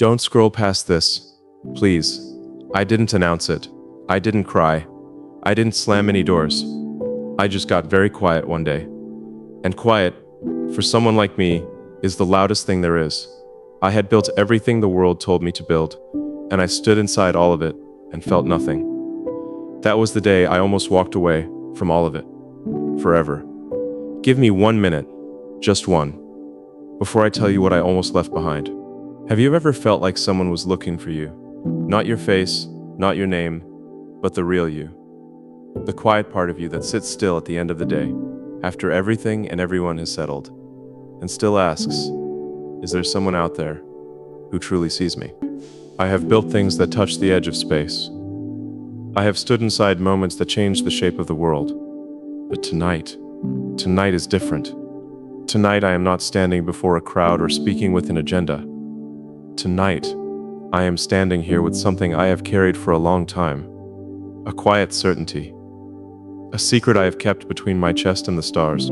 Don't scroll past this. Please. I didn't announce it. I didn't cry. I didn't slam any doors. I just got very quiet one day. And quiet, for someone like me, is the loudest thing there is. I had built everything the world told me to build, and I stood inside all of it and felt nothing. That was the day I almost walked away from all of it. Forever. Give me 1 minute, just one, before I tell you what I almost left behind. Have you ever felt like someone was looking for you? Not your face, not your name, but the real you. The quiet part of you that sits still at the end of the day, after everything and everyone has settled, and still asks, is there someone out there who truly sees me? I have built things that touch the edge of space. I have stood inside moments that changed the shape of the world. But tonight is different. Tonight I am not standing before a crowd or speaking with an agenda. Tonight, I am standing here with something I have carried for a long time. A quiet certainty. A secret I have kept between my chest and the stars.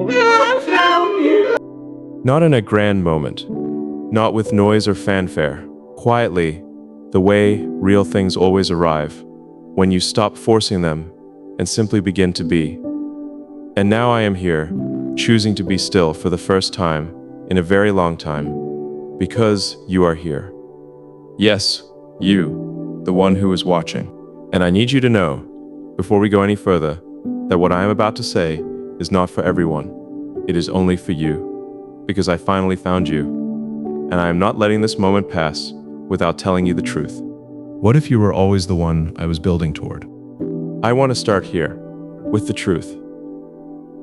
Not in a grand moment. Not with noise or fanfare. Quietly, the way real things always arrive, when you stop forcing them and simply begin to be. And now I am here, choosing to be still for the first time in a very long time, because you are here. Yes, you, the one who is watching. And I need you to know, before we go any further, that what I am about to say is not for everyone. It is only for you, because I finally found you. And I am not letting this moment pass without telling you the truth. What if you were always the one I was building toward? I want to start here, with the truth.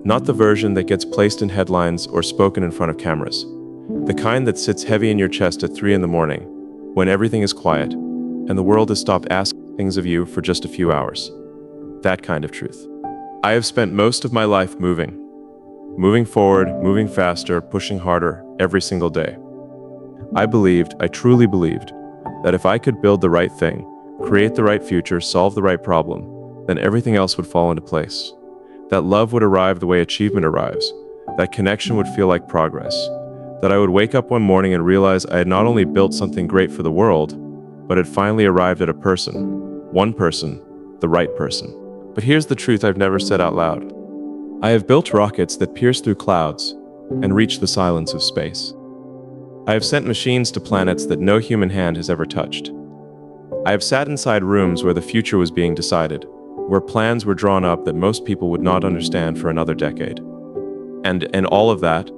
Not the version that gets placed in headlines or spoken in front of cameras. The kind that sits heavy in your chest at 3 a.m, when everything is quiet, and the world has stopped asking things of you for just a few hours. That kind of truth. I have spent most of my life moving. Moving forward, moving faster, pushing harder, every single day. I truly believed, that if I could build the right thing, create the right future, solve the right problem, then everything else would fall into place. That love would arrive the way achievement arrives. That connection would feel like progress. That I would wake up one morning and realize I had not only built something great for the world, but had finally arrived at a person. One person, the right person. But here's the truth I've never said out loud. I have built rockets that pierce through clouds and reach the silence of space. I have sent machines to planets that no human hand has ever touched. I have sat inside rooms where the future was being decided, where plans were drawn up that most people would not understand for another decade. And in all of that,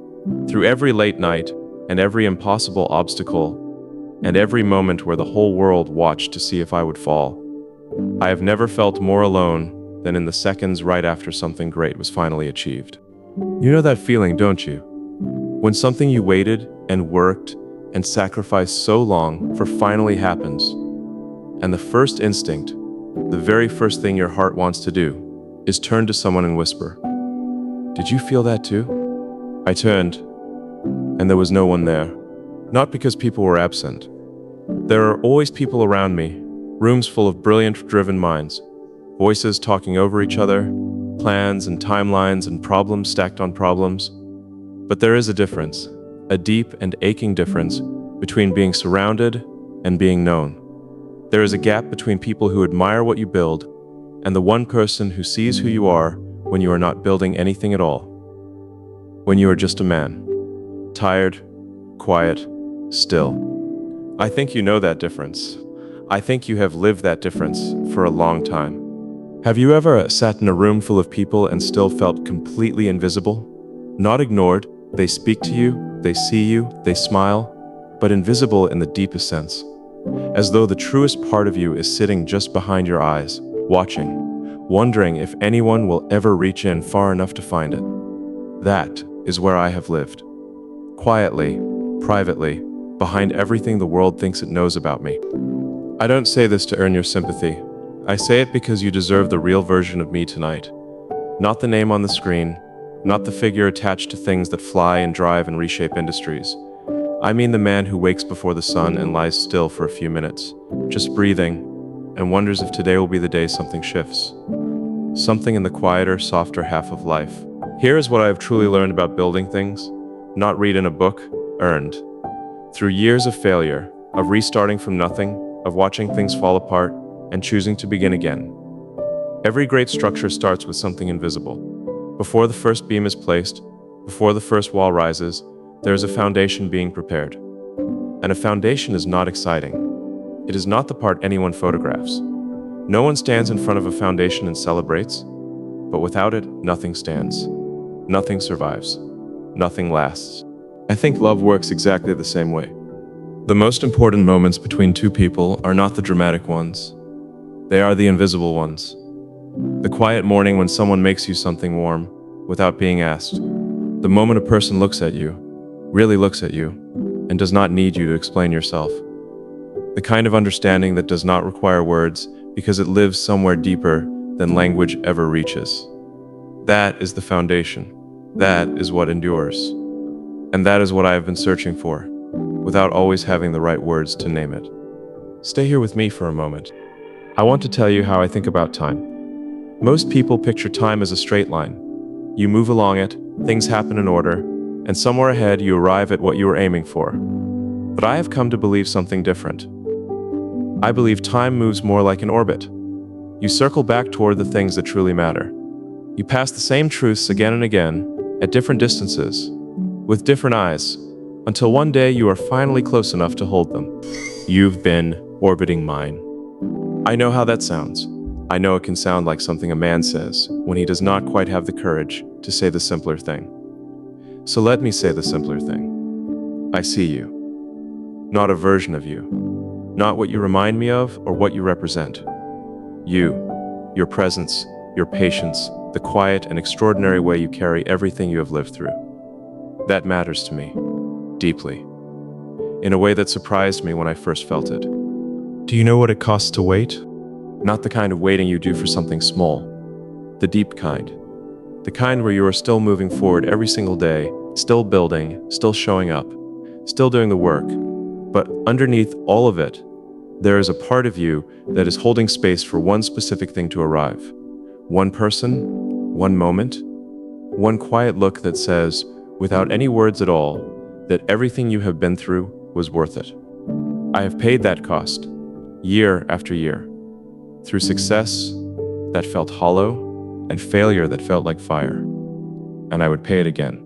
through every late night and every impossible obstacle, and every moment where the whole world watched to see if I would fall, I have never felt more alone than in the seconds right after something great was finally achieved. You know that feeling, don't you? When something you waited and worked and sacrificed so long for finally happens, and the first instinct, the very first thing your heart wants to do, is turn to someone and whisper, "Did you feel that too?" I turned, and there was no one there. Not because people were absent. There are always people around me, rooms full of brilliant, driven minds, voices talking over each other, plans and timelines and problems stacked on problems. But there is a difference, a deep and aching difference between being surrounded and being known. There is a gap between people who admire what you build and the one person who sees who you are when you are not building anything at all. When you are just a man, tired, quiet, still. I think you know that difference. I think you have lived that difference for a long time. Have you ever sat in a room full of people and still felt completely invisible? Not ignored, they speak to you, they see you, they smile, but invisible in the deepest sense. As though the truest part of you is sitting just behind your eyes, watching, wondering if anyone will ever reach in far enough to find it. That is where I have lived. Quietly, privately, behind everything the world thinks it knows about me. I don't say this to earn your sympathy. I say it because you deserve the real version of me tonight. Not the name on the screen, not the figure attached to things that fly and drive and reshape industries. I mean the man who wakes before the sun and lies still for a few minutes, just breathing, and wonders if today will be the day something shifts. Something in the quieter, softer half of life. Here is what I have truly learned about building things. Not read in a book, earned. Through years of failure, of restarting from nothing, of watching things fall apart, and choosing to begin again. Every great structure starts with something invisible. Before the first beam is placed, before the first wall rises, there is a foundation being prepared. And a foundation is not exciting. It is not the part anyone photographs. No one stands in front of a foundation and celebrates, but without it, nothing stands. Nothing survives. Nothing lasts. I think love works exactly the same way. The most important moments between two people are not the dramatic ones. They are the invisible ones. The quiet morning when someone makes you something warm without being asked. The moment a person looks at you, really looks at you, and does not need you to explain yourself. The kind of understanding that does not require words because it lives somewhere deeper than language ever reaches. That is the foundation. That is what endures. And that is what I have been searching for, without always having the right words to name it. Stay here with me for a moment. I want to tell you how I think about time. Most people picture time as a straight line. You move along it, things happen in order, and somewhere ahead you arrive at what you were aiming for. But I have come to believe something different. I believe time moves more like an orbit. You circle back toward the things that truly matter. You pass the same truths again and again, at different distances, with different eyes, until one day you are finally close enough to hold them. You've been orbiting mine. I know how that sounds. I know it can sound like something a man says when he does not quite have the courage to say the simpler thing. So let me say the simpler thing. I see you. Not a version of you. Not what you remind me of or what you represent. You, your presence, your patience, the quiet and extraordinary way you carry everything you have lived through. That matters to me, deeply, in a way that surprised me when I first felt it. Do you know what it costs to wait? Not the kind of waiting you do for something small, the deep kind. The kind where you are still moving forward every single day, still building, still showing up, still doing the work. But underneath all of it, there is a part of you that is holding space for one specific thing to arrive. One person, one moment, one quiet look that says, without any words at all, that everything you have been through was worth it. I have paid that cost, year after year, through success that felt hollow and failure that felt like fire. And I would pay it again.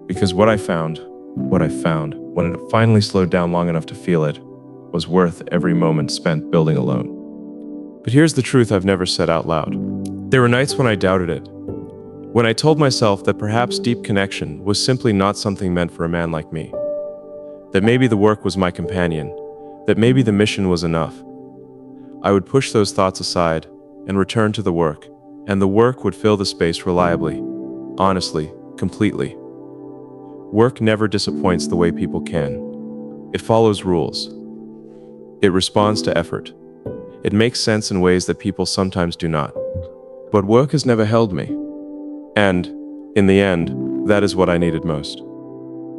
Because what I found, when it finally slowed down long enough to feel it, was worth every moment spent building alone. But here's the truth I've never said out loud. There were nights when I doubted it. When I told myself that perhaps deep connection was simply not something meant for a man like me. That maybe the work was my companion. That maybe the mission was enough. I would push those thoughts aside and return to the work, and the work would fill the space reliably, honestly, completely. Work never disappoints the way people can. It follows rules. It responds to effort. It makes sense in ways that people sometimes do not. But work has never held me. And, in the end, that is what I needed most.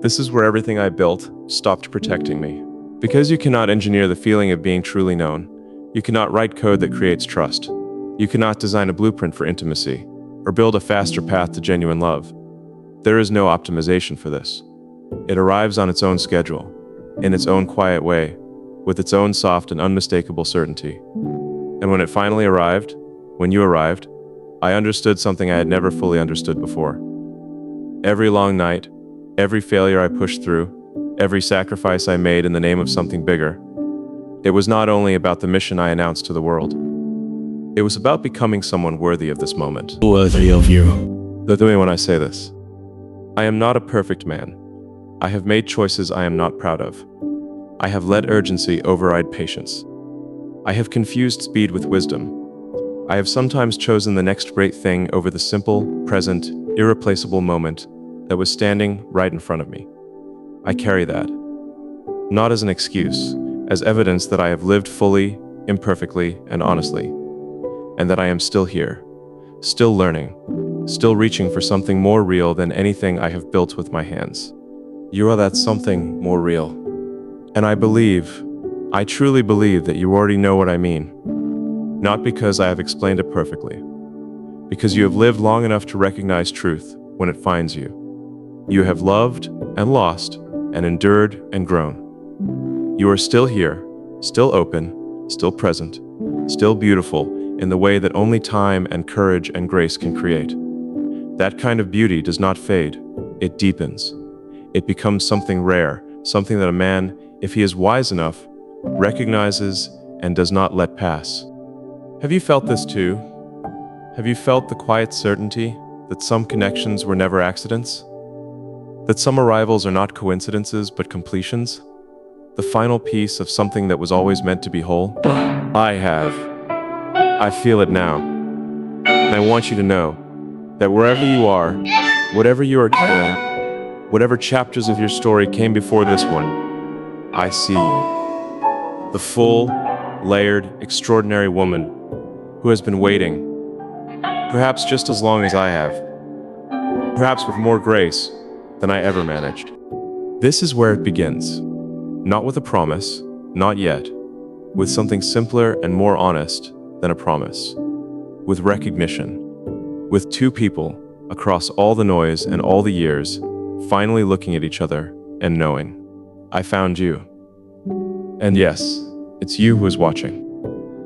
This is where everything I built stopped protecting me. Because you cannot engineer the feeling of being truly known. You cannot write code that creates trust. You cannot design a blueprint for intimacy, or build a faster path to genuine love. There is no optimization for this. It arrives on its own schedule, in its own quiet way, with its own soft and unmistakable certainty. And when it finally arrived, when you arrived, I understood something I had never fully understood before. Every long night, every failure I pushed through, every sacrifice I made in the name of something bigger, it was not only about the mission I announced to the world. It was about becoming someone worthy of this moment. Worthy of you. Look at me when I say this. I am not a perfect man. I have made choices I am not proud of. I have let urgency override patience. I have confused speed with wisdom. I have sometimes chosen the next great thing over the simple, present, irreplaceable moment that was standing right in front of me. I carry that, not as an excuse, as evidence that I have lived fully, imperfectly, and honestly, and that I am still here, still learning, still reaching for something more real than anything I have built with my hands. You are that something more real. And I truly believe that you already know what I mean. Not because I have explained it perfectly, because you have lived long enough to recognize truth when it finds you. You have loved and lost and endured and grown. You are still here, still open, still present, still beautiful in the way that only time and courage and grace can create. That kind of beauty does not fade, it deepens. It becomes something rare, something that a man, if he is wise enough, recognizes and does not let pass. Have you felt this too? Have you felt the quiet certainty that some connections were never accidents? That some arrivals are not coincidences but completions? The final piece of something that was always meant to be whole? I have. I feel it now. And I want you to know that wherever you are, whatever you are doing, whatever chapters of your story came before this one, I see you. The full, layered, extraordinary woman who has been waiting, perhaps just as long as I have, perhaps with more grace than I ever managed. This is where it begins. Not with a promise, not yet, with something simpler and more honest than a promise, with recognition, with two people across all the noise and all the years finally looking at each other and knowing, I found you. And yes, it's you who is watching.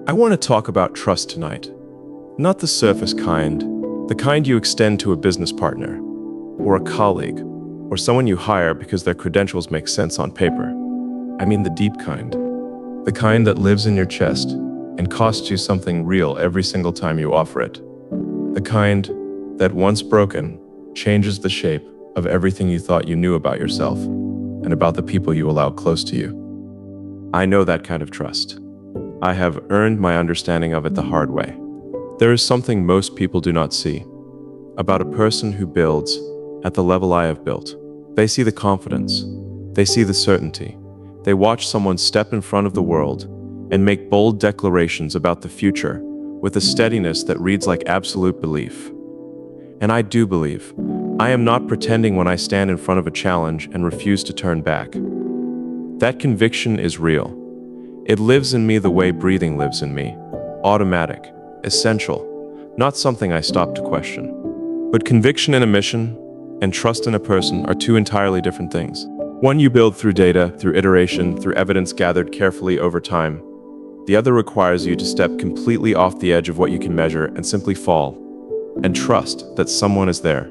I want to talk about trust tonight. Not the surface kind, the kind you extend to a business partner, or a colleague, or someone you hire because their credentials make sense on paper. I mean the deep kind. The kind that lives in your chest and costs you something real every single time you offer it. The kind that, once broken, changes the shape of everything you thought you knew about yourself and about the people you allow close to you. I know that kind of trust. I have earned my understanding of it the hard way. There is something most people do not see about a person who builds at the level I have built. They see the confidence. They see the certainty. They watch someone step in front of the world and make bold declarations about the future with a steadiness that reads like absolute belief. And I do believe. I am not pretending when I stand in front of a challenge and refuse to turn back. That conviction is real. It lives in me the way breathing lives in me. Automatic, essential, not something I stop to question. But conviction in a mission and trust in a person are two entirely different things. One you build through data, through iteration, through evidence gathered carefully over time. The other requires you to step completely off the edge of what you can measure and simply fall, and trust that someone is there.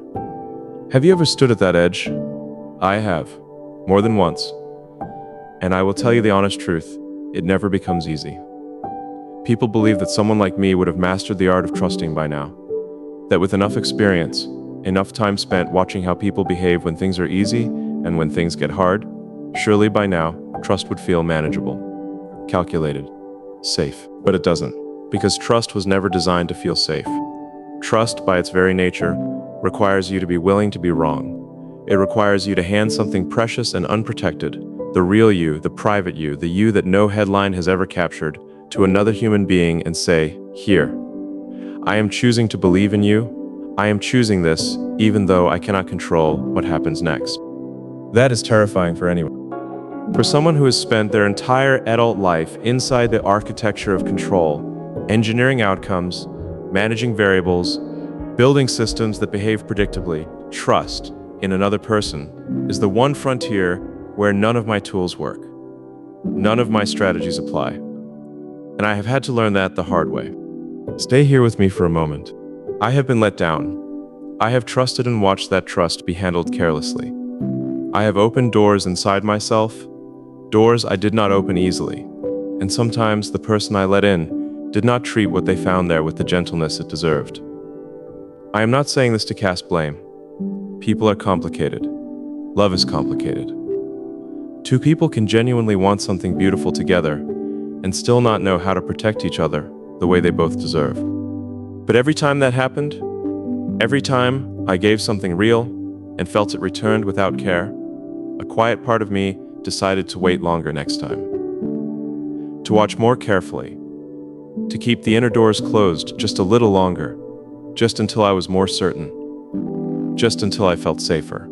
Have you ever stood at that edge? I have, more than once. And I will tell you the honest truth, it never becomes easy. People believe that someone like me would have mastered the art of trusting by now. That with enough experience, enough time spent watching how people behave when things are easy and when things get hard, surely by now, trust would feel manageable, calculated, safe. But it doesn't, because trust was never designed to feel safe. Trust, by its very nature, requires you to be willing to be wrong. It requires you to hand something precious and unprotected, the real you, the private you, the you that no headline has ever captured, to another human being and say, "Here. I am choosing to believe in you. I am choosing this, even though I cannot control what happens next." That is terrifying for anyone. For someone who has spent their entire adult life inside the architecture of control, engineering outcomes, managing variables, building systems that behave predictably, trust in another person is the one frontier where none of my tools work. None of my strategies apply. And I have had to learn that the hard way. Stay here with me for a moment. I have been let down. I have trusted and watched that trust be handled carelessly. I have opened doors inside myself, doors I did not open easily, and sometimes the person I let in did not treat what they found there with the gentleness it deserved. I am not saying this to cast blame. People are complicated. Love is complicated. Two people can genuinely want something beautiful together and still not know how to protect each other the way they both deserve. But every time that happened, every time I gave something real and felt it returned without care, a quiet part of me decided to wait longer next time. To watch more carefully. To keep the inner doors closed just a little longer, just until I was more certain, just until I felt safer.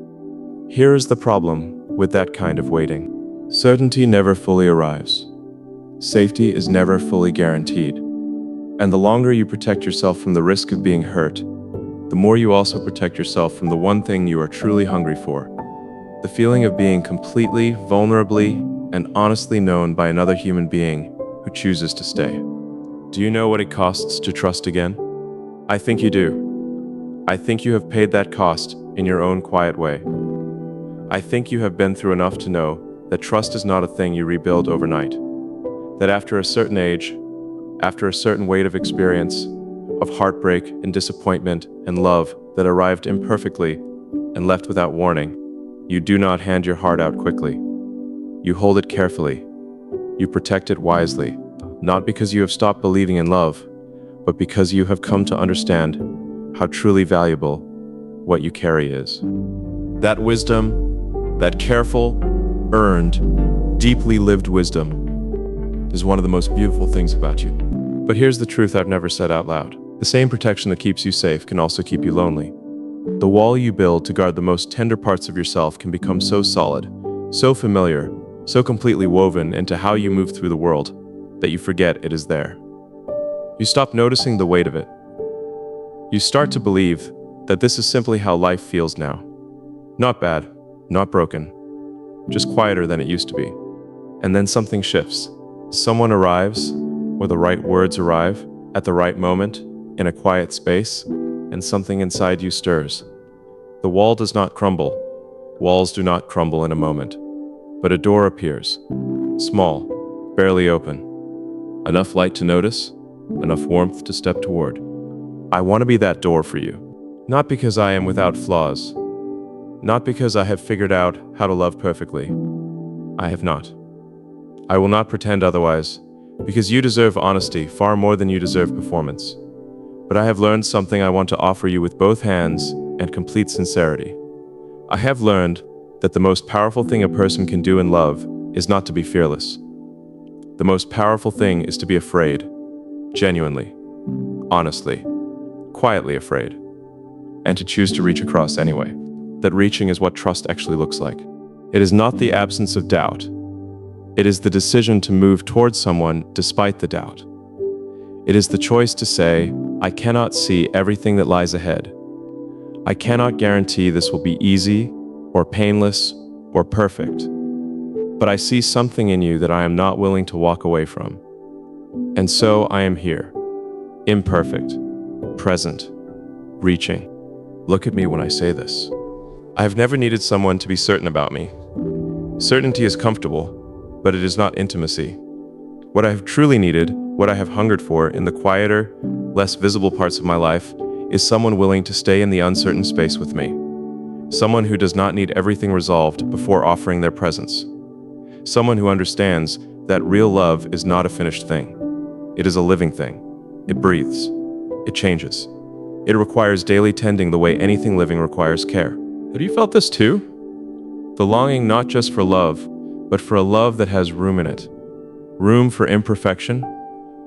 Here is the problem with that kind of waiting. Certainty never fully arrives. Safety is never fully guaranteed. And the longer you protect yourself from the risk of being hurt, the more you also protect yourself from the one thing you are truly hungry for. The feeling of being completely, vulnerably, and honestly known by another human being who chooses to stay. Do you know what it costs to trust again? I think you do. I think you have paid that cost in your own quiet way. I think you have been through enough to know that trust is not a thing you rebuild overnight. That after a certain age, after a certain weight of experience, of heartbreak and disappointment and love that arrived imperfectly and left without warning, you do not hand your heart out quickly. You hold it carefully. You protect it wisely, not because you have stopped believing in love, but because you have come to understand how truly valuable what you carry is. That wisdom, that careful, earned, deeply lived wisdom is one of the most beautiful things about you. But here's the truth I've never said out loud. The same protection that keeps you safe can also keep you lonely. The wall you build to guard the most tender parts of yourself can become so solid, so familiar, so completely woven into how you move through the world that you forget it is there. You stop noticing the weight of it. You start to believe that this is simply how life feels now. Not bad, not broken, just quieter than it used to be. And then something shifts. Someone arrives, or the right words arrive, at the right moment, in a quiet space, and something inside you stirs. The wall does not crumble. Walls do not crumble in a moment. But a door appears. Small, barely open. Enough light to notice, enough warmth to step toward. I want to be that door for you. Not because I am without flaws. Not because I have figured out how to love perfectly. I have not. I will not pretend otherwise, because you deserve honesty far more than you deserve performance. But I have learned something I want to offer you with both hands and complete sincerity. I have learned that the most powerful thing a person can do in love is not to be fearless. The most powerful thing is to be afraid, genuinely, honestly, quietly afraid, and to choose to reach across anyway. That reaching is what trust actually looks like. It is not the absence of doubt. It is the decision to move towards someone despite the doubt. It is the choice to say, I cannot see everything that lies ahead. I cannot guarantee this will be easy, or painless, or perfect. But I see something in you that I am not willing to walk away from. And so I am here, imperfect, present, reaching. Look at me when I say this. I have never needed someone to be certain about me. Certainty is comfortable, but it is not intimacy. What I have truly needed, what I have hungered for in the quieter, less visible parts of my life, is someone willing to stay in the uncertain space with me. Someone who does not need everything resolved before offering their presence. Someone who understands that real love is not a finished thing. It is a living thing. It breathes. It changes. It requires daily tending the way anything living requires care. Have you felt this too? The longing not just for love, but for a love that has room in it. Room for imperfection,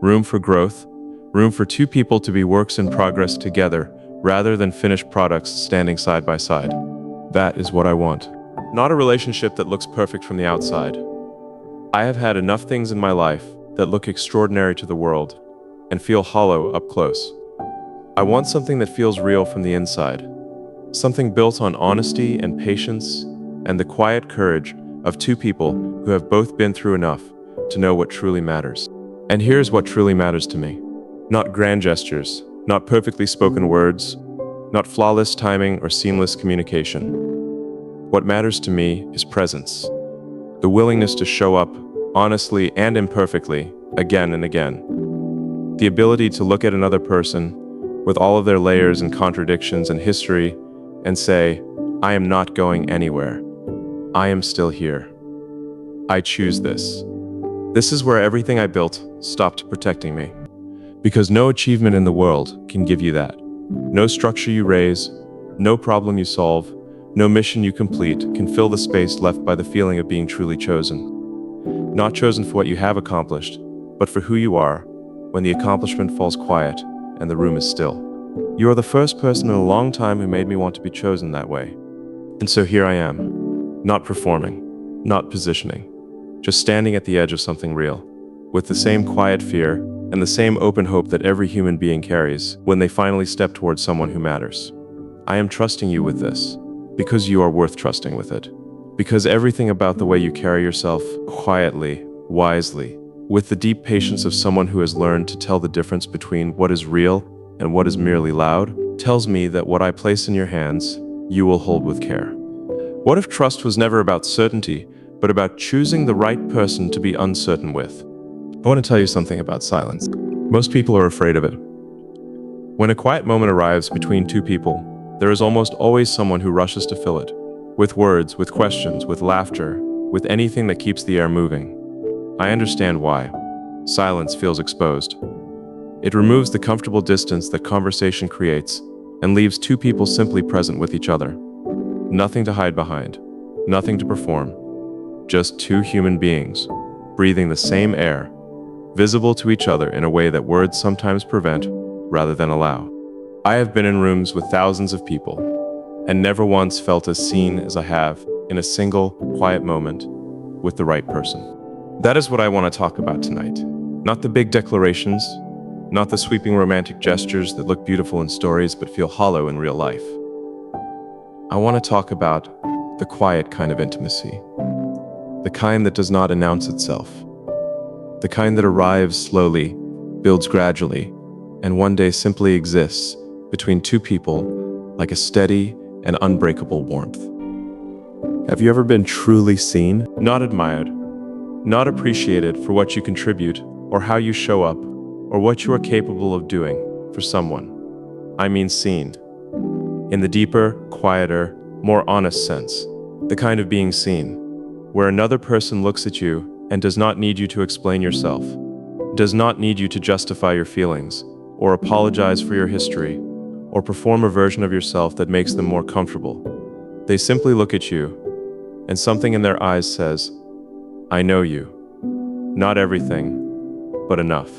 room for growth, room for two people to be works in progress together rather than finished products standing side by side. That is what I want. Not a relationship that looks perfect from the outside. I have had enough things in my life that look extraordinary to the world and feel hollow up close. I want something that feels real from the inside. Something built on honesty and patience and the quiet courage of two people who have both been through enough to know what truly matters. And here's what truly matters to me. Not grand gestures, not perfectly spoken words, not flawless timing or seamless communication. What matters to me is presence. The willingness to show up, honestly and imperfectly, again and again. The ability to look at another person with all of their layers and contradictions and history and say, I am not going anywhere. I am still here. I choose this. This is where everything I built stopped protecting me. Because no achievement in the world can give you that. No structure you raise, no problem you solve, no mission you complete can fill the space left by the feeling of being truly chosen. Not chosen for what you have accomplished, but for who you are when the accomplishment falls quiet and the room is still. You are the first person in a long time who made me want to be chosen that way. And so here I am, not performing, not positioning, just standing at the edge of something real, with the same quiet fear and the same open hope that every human being carries when they finally step towards someone who matters. I am trusting you with this, because you are worth trusting with it. Because everything about the way you carry yourself quietly, wisely, with the deep patience of someone who has learned to tell the difference between what is real and what is merely loud, tells me that what I place in your hands, you will hold with care. What if trust was never about certainty, but about choosing the right person to be uncertain with? I want to tell you something about silence. Most people are afraid of it. When a quiet moment arrives between two people, there is almost always someone who rushes to fill it. With words, with questions, with laughter, with anything that keeps the air moving. I understand why. Silence feels exposed. It removes the comfortable distance that conversation creates and leaves two people simply present with each other. Nothing to hide behind, nothing to perform. Just two human beings, breathing the same air, visible to each other in a way that words sometimes prevent rather than allow. I have been in rooms with thousands of people and never once felt as seen as I have in a single, quiet moment with the right person. That is what I want to talk about tonight. Not the big declarations, not the sweeping romantic gestures that look beautiful in stories but feel hollow in real life. I want to talk about the quiet kind of intimacy, the kind that does not announce itself, the kind that arrives slowly, builds gradually, and one day simply exists between two people like a steady and unbreakable warmth. Have you ever been truly seen? Not admired, not appreciated for what you contribute or how you show up or what you are capable of doing for someone. I mean seen. In the deeper, quieter, more honest sense. The kind of being seen, where another person looks at you and does not need you to explain yourself, does not need you to justify your feelings, or apologize for your history, or perform a version of yourself that makes them more comfortable. They simply look at you, and something in their eyes says, I know you. Not everything, but enough.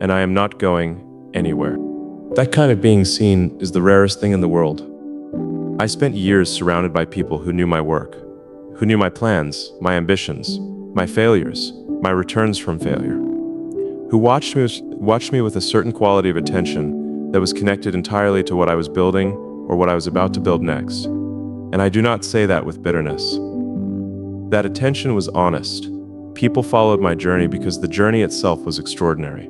And I am not going anywhere. That kind of being seen is the rarest thing in the world. I spent years surrounded by people who knew my work, who knew my plans, my ambitions, my failures, my returns from failure, who watched me with a certain quality of attention that was connected entirely to what I was building or what I was about to build next. And I do not say that with bitterness. That attention was honest. People followed my journey because the journey itself was extraordinary.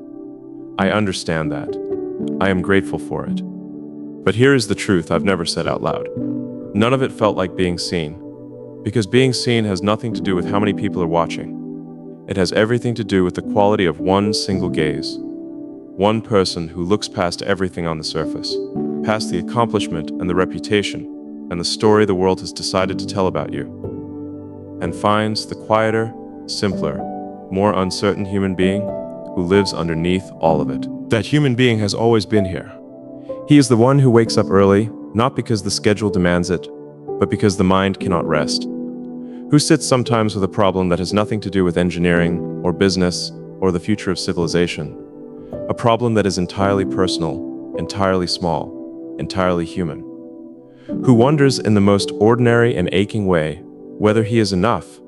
I understand that. I am grateful for it. But here is the truth I've never said out loud. None of it felt like being seen. Because being seen has nothing to do with how many people are watching. It has everything to do with the quality of one single gaze. One person who looks past everything on the surface, past the accomplishment and the reputation, and the story the world has decided to tell about you, and finds the quieter, simpler, more uncertain human being who lives underneath all of it. That human being has always been here. He is the one who wakes up early, not because the schedule demands it, but because the mind cannot rest. Who sits sometimes with a problem that has nothing to do with engineering, or business, or the future of civilization. A problem that is entirely personal, entirely small, entirely human. Who wonders in the most ordinary and aching way whether he is enough,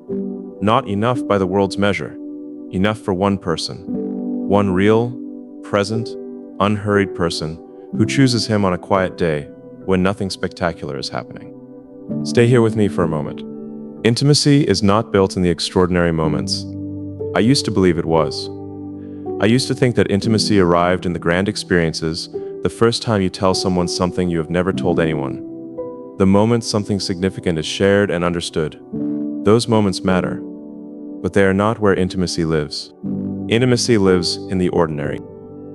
not enough by the world's measure, enough for one person, one real, present, unhurried person who chooses him on a quiet day when nothing spectacular is happening. Stay here with me for a moment. Intimacy is not built in the extraordinary moments. I used to believe it was. I used to think that intimacy arrived in the grand experiences, the first time you tell someone something you have never told anyone. The moment something significant is shared and understood. Those moments matter, but they are not where intimacy lives. Intimacy lives in the ordinary.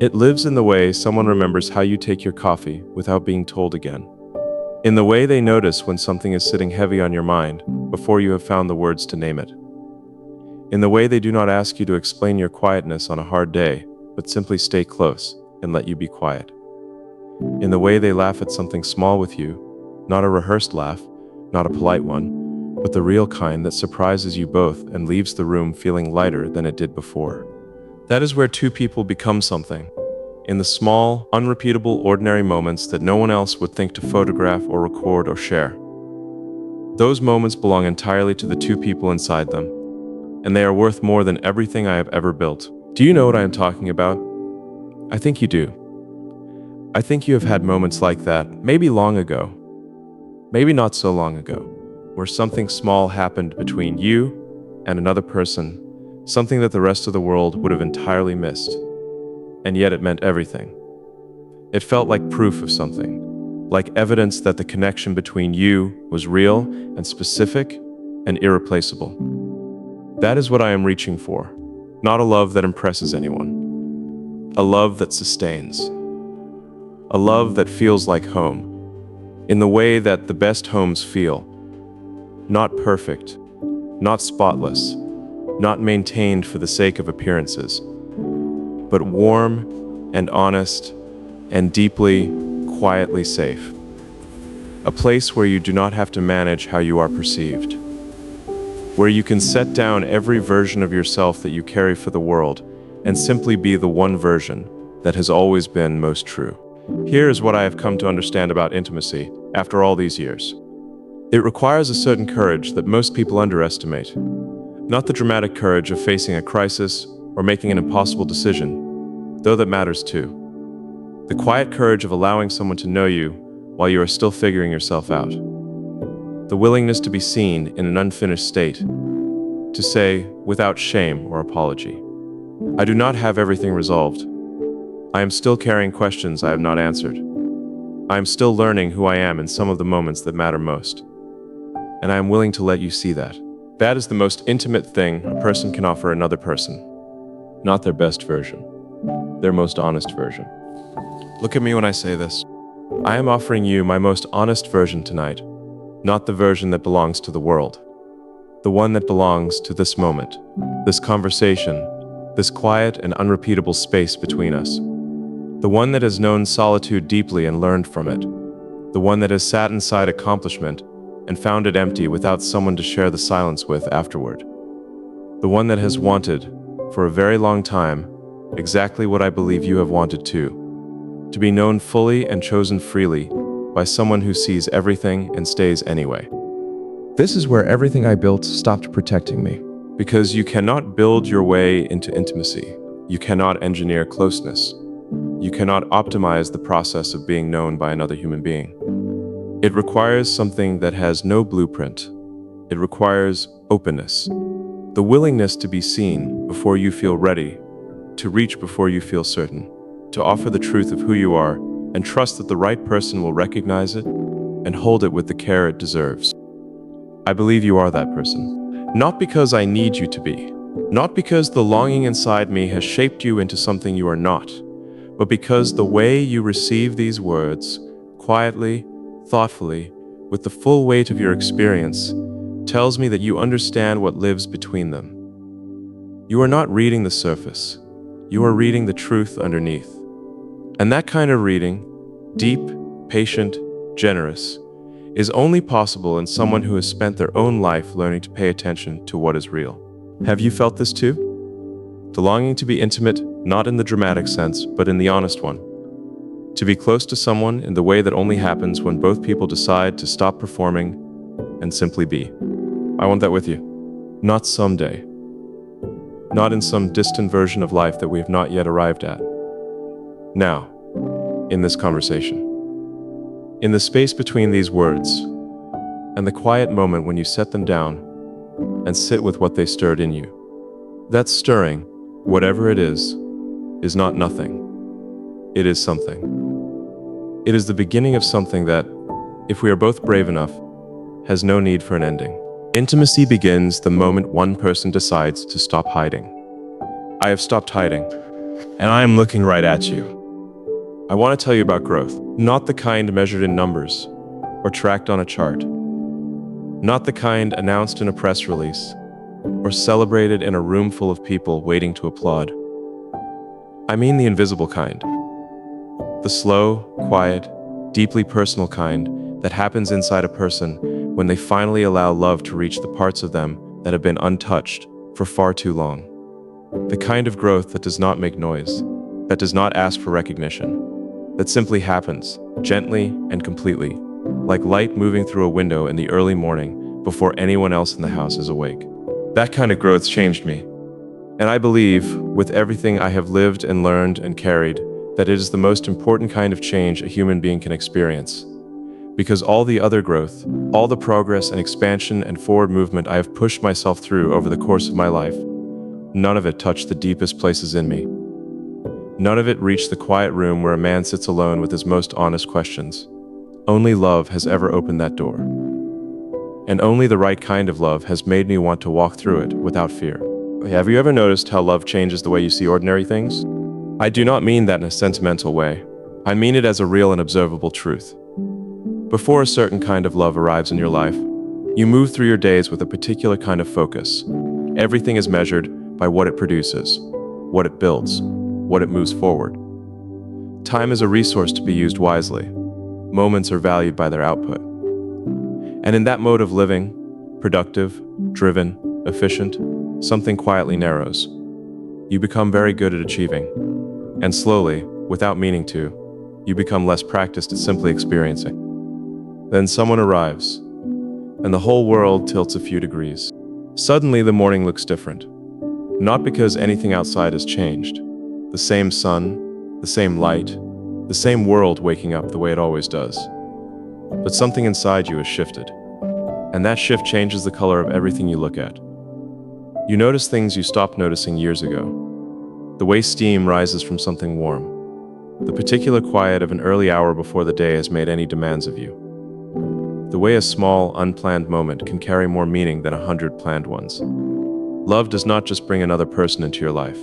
It lives in the way someone remembers how you take your coffee without being told again. In the way they notice when something is sitting heavy on your mind before you have found the words to name it. In the way they do not ask you to explain your quietness on a hard day, but simply stay close and let you be quiet. In the way they laugh at something small with you, not a rehearsed laugh, not a polite one, but the real kind that surprises you both and leaves the room feeling lighter than it did before. That is where two people become something. In the small, unrepeatable, ordinary moments that no one else would think to photograph or record or share. Those moments belong entirely to the two people inside them, and they are worth more than everything I have ever built. Do you know what I am talking about? I think you do. I think you have had moments like that, maybe long ago, maybe not so long ago. where something small happened between you and another person, something that the rest of the world would have entirely missed. And yet it meant everything. It felt like proof of something, like evidence that the connection between you was real and specific and irreplaceable. That is what I am reaching for, not a love that impresses anyone, a love that sustains, a love that feels like home, in the way that the best homes feel. Not perfect, not spotless, not maintained for the sake of appearances, but warm and honest and deeply, quietly safe. A place where you do not have to manage how you are perceived, where you can set down every version of yourself that you carry for the world and simply be the one version that has always been most true. Here is what I have come to understand about intimacy after all these years. It requires a certain courage that most people underestimate. Not the dramatic courage of facing a crisis or making an impossible decision, though that matters too. The quiet courage of allowing someone to know you while you are still figuring yourself out. The willingness to be seen in an unfinished state, to say, without shame or apology, I do not have everything resolved. I am still carrying questions I have not answered. I am still learning who I am in some of the moments that matter most. And I am willing to let you see that. That is the most intimate thing a person can offer another person. Not their best version, their most honest version. Look at me when I say this. I am offering you my most honest version tonight, not the version that belongs to the world. The one that belongs to this moment, this conversation, this quiet and unrepeatable space between us. The one that has known solitude deeply and learned from it. The one that has sat inside accomplishment and found it empty without someone to share the silence with afterward. The one that has wanted, for a very long time, exactly what I believe you have wanted too. To be known fully and chosen freely by someone who sees everything and stays anyway. This is where everything I built stopped protecting me. Because you cannot build your way into intimacy. You cannot engineer closeness. You cannot optimize the process of being known by another human being. It requires something that has no blueprint. It requires openness. The willingness to be seen before you feel ready, to reach before you feel certain, to offer the truth of who you are and trust that the right person will recognize it and hold it with the care it deserves. I believe you are that person. Not because I need you to be, not because the longing inside me has shaped you into something you are not, but because the way you receive these words, quietly, thoughtfully, with the full weight of your experience, tells me that you understand what lives between them. You are not reading the surface, you are reading the truth underneath. And that kind of reading, deep, patient, generous, is only possible in someone who has spent their own life learning to pay attention to what is real. Have you felt this too? The longing to be intimate, not in the dramatic sense, but in the honest one. To be close to someone in the way that only happens when both people decide to stop performing and simply be. I want that with you. Not someday. Not in some distant version of life that we have not yet arrived at. Now, in this conversation. In the space between these words, and the quiet moment when you set them down and sit with what they stirred in you. That stirring, whatever it is not nothing. It is something. It is the beginning of something that, if we are both brave enough, has no need for an ending. Intimacy begins the moment one person decides to stop hiding. I have stopped hiding, and I am looking right at you. I want to tell you about growth, not the kind measured in numbers or tracked on a chart, not the kind announced in a press release or celebrated in a room full of people waiting to applaud. I mean the invisible kind, the slow, quiet, deeply personal kind that happens inside a person when they finally allow love to reach the parts of them that have been untouched for far too long. The kind of growth that does not make noise, that does not ask for recognition, that simply happens, gently and completely, like light moving through a window in the early morning before anyone else in the house is awake. That kind of growth changed me. And I believe, with everything I have lived and learned and carried, that it is the most important kind of change a human being can experience. Because all the other growth, all the progress and expansion and forward movement I have pushed myself through over the course of my life, none of it touched the deepest places in me. None of it reached the quiet room where a man sits alone with his most honest questions. Only love has ever opened that door. And only the right kind of love has made me want to walk through it without fear. Have you ever noticed how love changes the way you see ordinary things? I do not mean that in a sentimental way. I mean it as a real and observable truth. Before a certain kind of love arrives in your life, you move through your days with a particular kind of focus. Everything is measured by what it produces, what it builds, what it moves forward. Time is a resource to be used wisely. Moments are valued by their output. And in that mode of living, productive, driven, efficient, something quietly narrows. You become very good at achieving. And slowly, without meaning to, you become less practiced at simply experiencing. Then someone arrives, and the whole world tilts a few degrees. Suddenly the morning looks different. Not because anything outside has changed. The same sun, the same light, the same world waking up the way it always does. But something inside you has shifted. And that shift changes the color of everything you look at. You notice things you stopped noticing years ago. The way steam rises from something warm. The particular quiet of an early hour before the day has made any demands of you. The way a small, unplanned moment can carry more meaning than 100 planned ones. Love does not just bring another person into your life.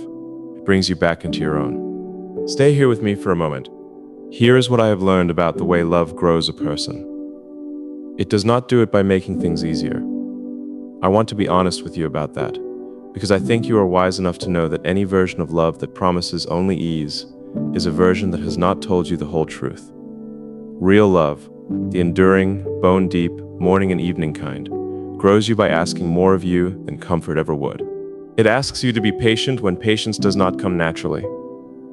It brings you back into your own. Stay here with me for a moment. Here is what I have learned about the way love grows a person. It does not do it by making things easier. I want to be honest with you about that, because I think you are wise enough to know that any version of love that promises only ease is a version that has not told you the whole truth. Real love, the enduring, bone-deep, morning and evening kind, grows you by asking more of you than comfort ever would. It asks you to be patient when patience does not come naturally.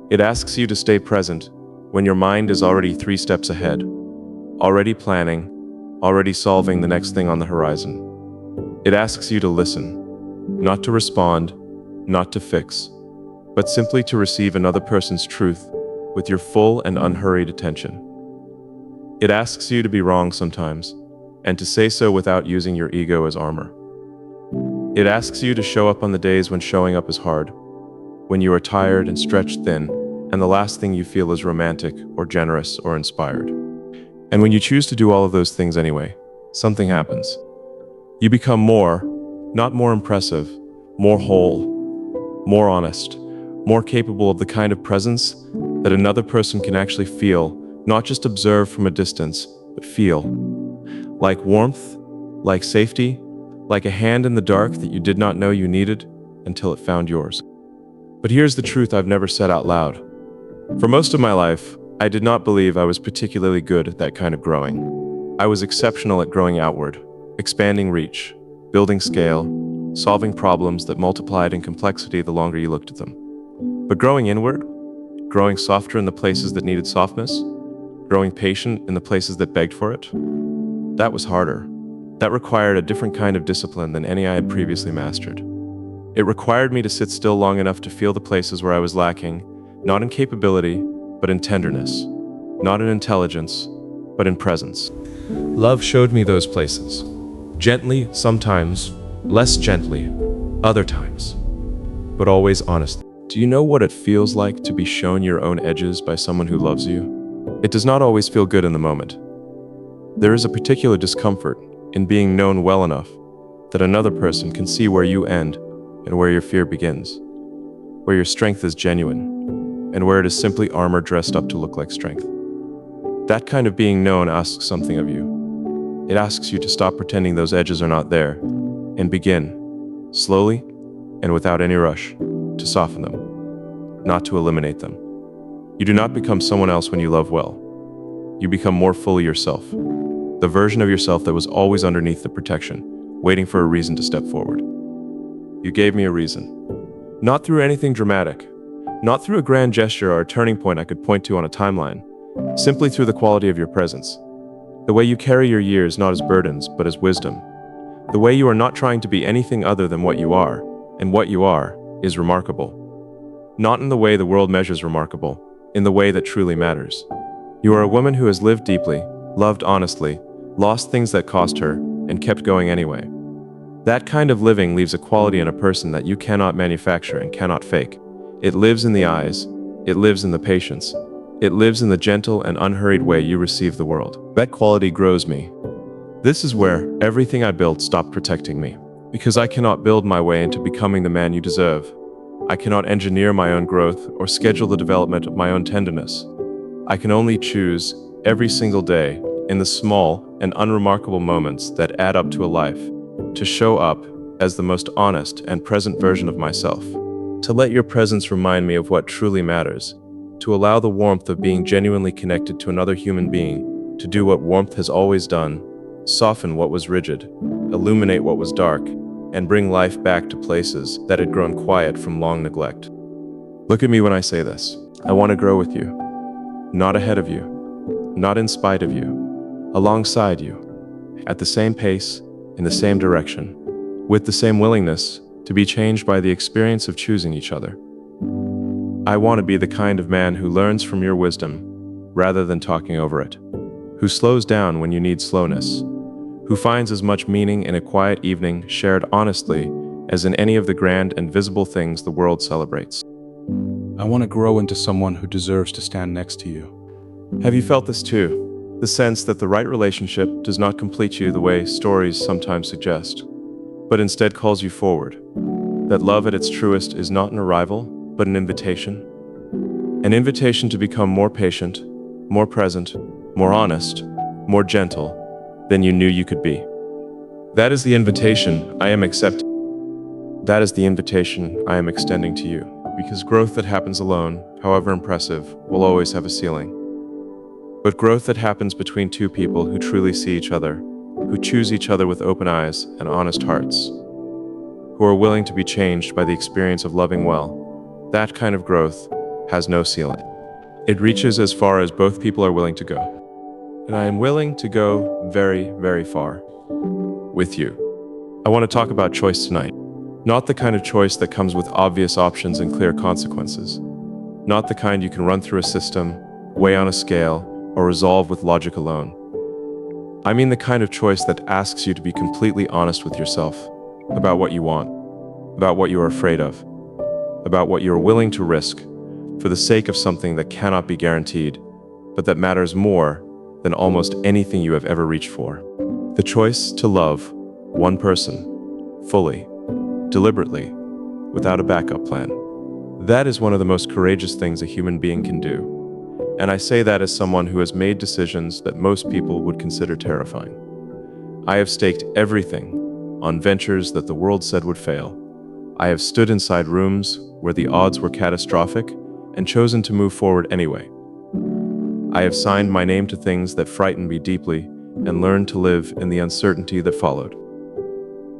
It asks you to stay present when your mind is already 3 steps ahead, already planning, already solving the next thing on the horizon. It asks you to listen, not to respond, not to fix, but simply to receive another person's truth with your full and unhurried attention. It asks you to be wrong sometimes, and to say so without using your ego as armor. It asks you to show up on the days when showing up is hard, when you are tired and stretched thin, and the last thing you feel is romantic or generous or inspired. And when you choose to do all of those things anyway, something happens. You become more, not more impressive, more whole, more honest, more capable of the kind of presence that another person can actually feel, not just observe from a distance, but feel. Like warmth, like safety, like a hand in the dark that you did not know you needed until it found yours. But here's the truth I've never said out loud. For most of my life, I did not believe I was particularly good at that kind of growing. I was exceptional at growing outward, expanding reach, building scale, solving problems that multiplied in complexity the longer you looked at them. But growing inward, growing softer in the places that needed softness, growing patient in the places that begged for it, that was harder. That required a different kind of discipline than any I had previously mastered. It required me to sit still long enough to feel the places where I was lacking, not in capability, but in tenderness, not in intelligence, but in presence. Love showed me those places. Gently, sometimes, less gently, other times, but always honestly. Do you know what it feels like to be shown your own edges by someone who loves you? It does not always feel good in the moment. There is a particular discomfort in being known well enough that another person can see where you end and where your fear begins, where your strength is genuine, and where it is simply armor dressed up to look like strength. That kind of being known asks something of you. It asks you to stop pretending those edges are not there and begin, slowly and without any rush, to soften them, not to eliminate them. You do not become someone else when you love well. You become more fully yourself, the version of yourself that was always underneath the protection, waiting for a reason to step forward. You gave me a reason. Not through anything dramatic, not through a grand gesture or a turning point I could point to on a timeline, simply through the quality of your presence. The way you carry your years not as burdens, but as wisdom. The way you are not trying to be anything other than what you are, and what you are is remarkable. Not in the way the world measures remarkable, in the way that truly matters. You are a woman who has lived deeply, loved honestly, lost things that cost her, and kept going anyway. That kind of living leaves a quality in a person that you cannot manufacture and cannot fake. It lives in the eyes, it lives in the patience, it lives in the gentle and unhurried way you receive the world. That quality grows me. This is where everything I built stopped protecting me. Because I cannot build my way into becoming the man you deserve. I cannot engineer my own growth or schedule the development of my own tenderness. I can only choose every single day, in the small and unremarkable moments that add up to a life, to show up as the most honest and present version of myself. To let your presence remind me of what truly matters. To allow the warmth of being genuinely connected to another human being, to do what warmth has always done, soften what was rigid, illuminate what was dark, and bring life back to places that had grown quiet from long neglect. Look at me when I say this. I want to grow with you, not ahead of you, not in spite of you, alongside you, at the same pace, in the same direction, with the same willingness to be changed by the experience of choosing each other. I want to be the kind of man who learns from your wisdom rather than talking over it, who slows down when you need slowness, who finds as much meaning in a quiet evening shared honestly as in any of the grand and visible things the world celebrates. I want to grow into someone who deserves to stand next to you. Have you felt this too? The sense that the right relationship does not complete you the way stories sometimes suggest, but instead calls you forward. That love at its truest is not an arrival, but an invitation. An invitation to become more patient, more present, more honest, more gentle than you knew you could be. That is the invitation I am accepting. That is the invitation I am extending to you, because growth that happens alone, however impressive, will always have a ceiling. But growth that happens between two people who truly see each other, who choose each other with open eyes and honest hearts, who are willing to be changed by the experience of loving well, that kind of growth has no ceiling. It reaches as far as both people are willing to go. And I am willing to go very, very far with you. I want to talk about choice tonight. Not the kind of choice that comes with obvious options and clear consequences. Not the kind you can run through a system, weigh on a scale, or resolve with logic alone. I mean the kind of choice that asks you to be completely honest with yourself about what you want, about what you are afraid of, about what you are willing to risk for the sake of something that cannot be guaranteed, but that matters more than almost anything you have ever reached for. The choice to love one person, fully, deliberately, without a backup plan. That is one of the most courageous things a human being can do. And I say that as someone who has made decisions that most people would consider terrifying. I have staked everything on ventures that the world said would fail. I have stood inside rooms where the odds were catastrophic and chosen to move forward anyway. I have signed my name to things that frightened me deeply and learned to live in the uncertainty that followed.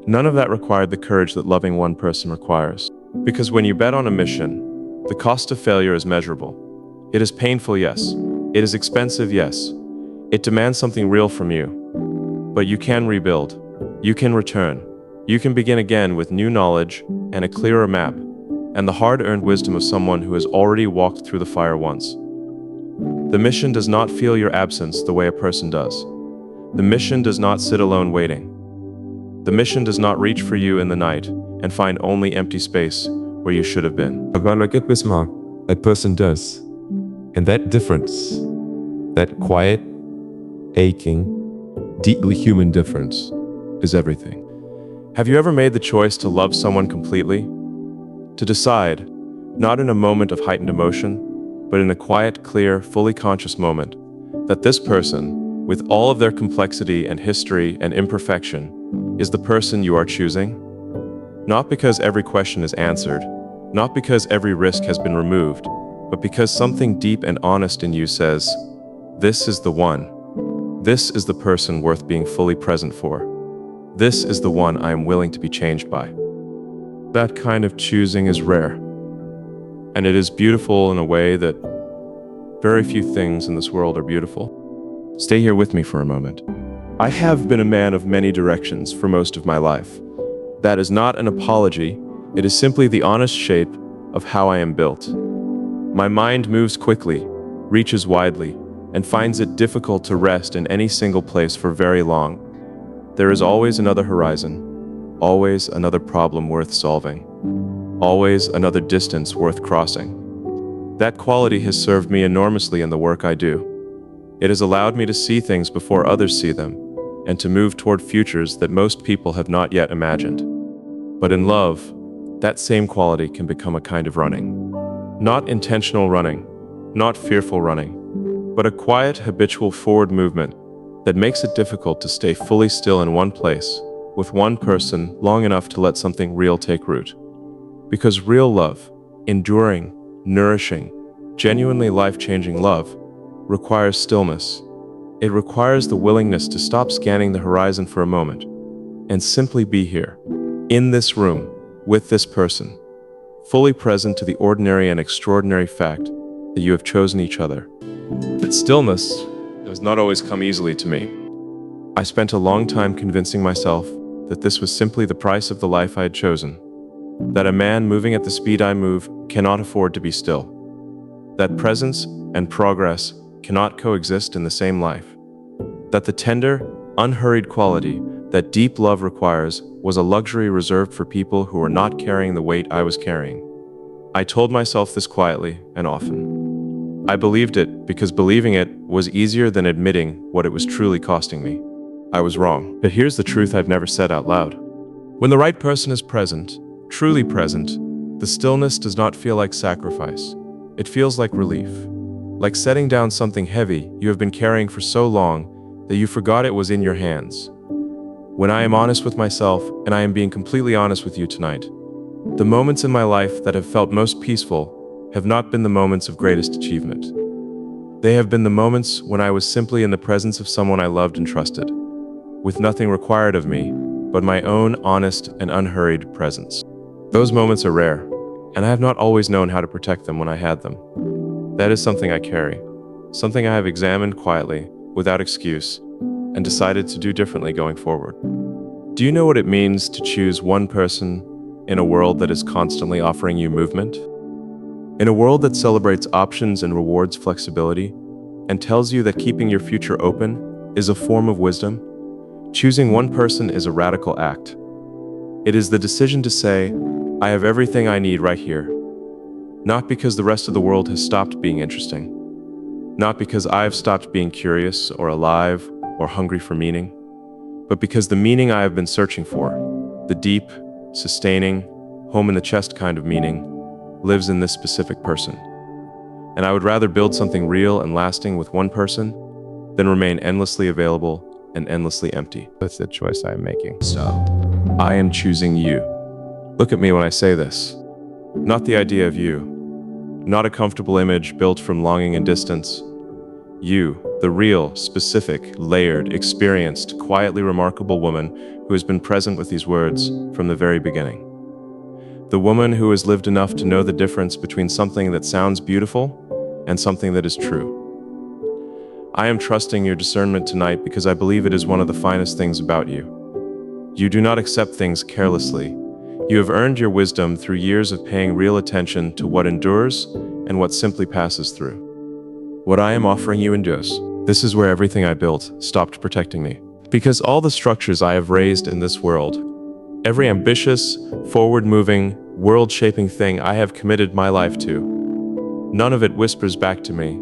None of that required the courage that loving one person requires. Because when you bet on a mission, the cost of failure is measurable. It is painful, yes. It is expensive, yes. It demands something real from you. But you can rebuild. You can return. You can begin again with new knowledge and a clearer map, and the hard-earned wisdom of someone who has already walked through the fire once. The mission does not feel your absence the way a person does. The mission does not sit alone waiting. The mission does not reach for you in the night and find only empty space where you should have been. But like it, Bismarck, that person does. And that difference, that quiet, aching, deeply human difference, is everything. Have you ever made the choice to love someone completely? To decide, not in a moment of heightened emotion, but in a quiet, clear, fully conscious moment, that this person, with all of their complexity and history and imperfection, is the person you are choosing? Not because every question is answered, not because every risk has been removed, but because something deep and honest in you says, this is the one. This is the person worth being fully present for. This is the one I am willing to be changed by. That kind of choosing is rare. And it is beautiful in a way that very few things in this world are beautiful. Stay here with me for a moment. I have been a man of many directions for most of my life. That is not an apology. It is simply the honest shape of how I am built. My mind moves quickly, reaches widely, and finds it difficult to rest in any single place for very long. There is always another horizon, always another problem worth solving, always another distance worth crossing. That quality has served me enormously in the work I do. It has allowed me to see things before others see them, and to move toward futures that most people have not yet imagined. But in love, that same quality can become a kind of running. Not intentional running, not fearful running, but a quiet, habitual forward movement that makes it difficult to stay fully still in one place, with one person, long enough to let something real take root. Because real love, enduring, nourishing, genuinely life-changing love, requires stillness. It requires the willingness to stop scanning the horizon for a moment and simply be here, in this room, with this person, fully present to the ordinary and extraordinary fact that you have chosen each other. That stillness does not always come easily to me. I spent a long time convincing myself that this was simply the price of the life I had chosen, that a man moving at the speed I move cannot afford to be still, that presence and progress cannot coexist in the same life, that the tender, unhurried quality that deep love requires was a luxury reserved for people who were not carrying the weight I was carrying. I told myself this quietly and often. I believed it because believing it was easier than admitting what it was truly costing me. I was wrong. But here's the truth I've never said out loud. When the right person is present, truly present, the stillness does not feel like sacrifice. It feels like relief. Like setting down something heavy you have been carrying for so long that you forgot it was in your hands. When I am honest with myself, and I am being completely honest with you tonight, the moments in my life that have felt most peaceful have not been the moments of greatest achievement. They have been the moments when I was simply in the presence of someone I loved and trusted, with nothing required of me but my own honest and unhurried presence. Those moments are rare, and I have not always known how to protect them when I had them. That is something I carry, something I have examined quietly, without excuse, and decided to do differently going forward. Do you know what it means to choose one person in a world that is constantly offering you movement? In a world that celebrates options and rewards flexibility, and tells you that keeping your future open is a form of wisdom, choosing one person is a radical act. It is the decision to say, I have everything I need right here. Not because the rest of the world has stopped being interesting. Not because I've stopped being curious or alive or hungry for meaning, but because the meaning I have been searching for, the deep, sustaining, home-in-the-chest kind of meaning, lives in this specific person. And I would rather build something real and lasting with one person than remain endlessly available and endlessly empty. That's the choice I am making. So, I am choosing you. Look at me when I say this. Not the idea of you. Not a comfortable image built from longing and distance. You, the real, specific, layered, experienced, quietly remarkable woman who has been present with these words from the very beginning. The woman who has lived enough to know the difference between something that sounds beautiful and something that is true. I am trusting your discernment tonight because I believe it is one of the finest things about you. You do not accept things carelessly. You have earned your wisdom through years of paying real attention to what endures and what simply passes through. What I am offering you endures. This is where everything I built stopped protecting me. Because all the structures I have raised in this world, every ambitious, forward-moving, world-shaping thing I have committed my life to, none of it whispers back to me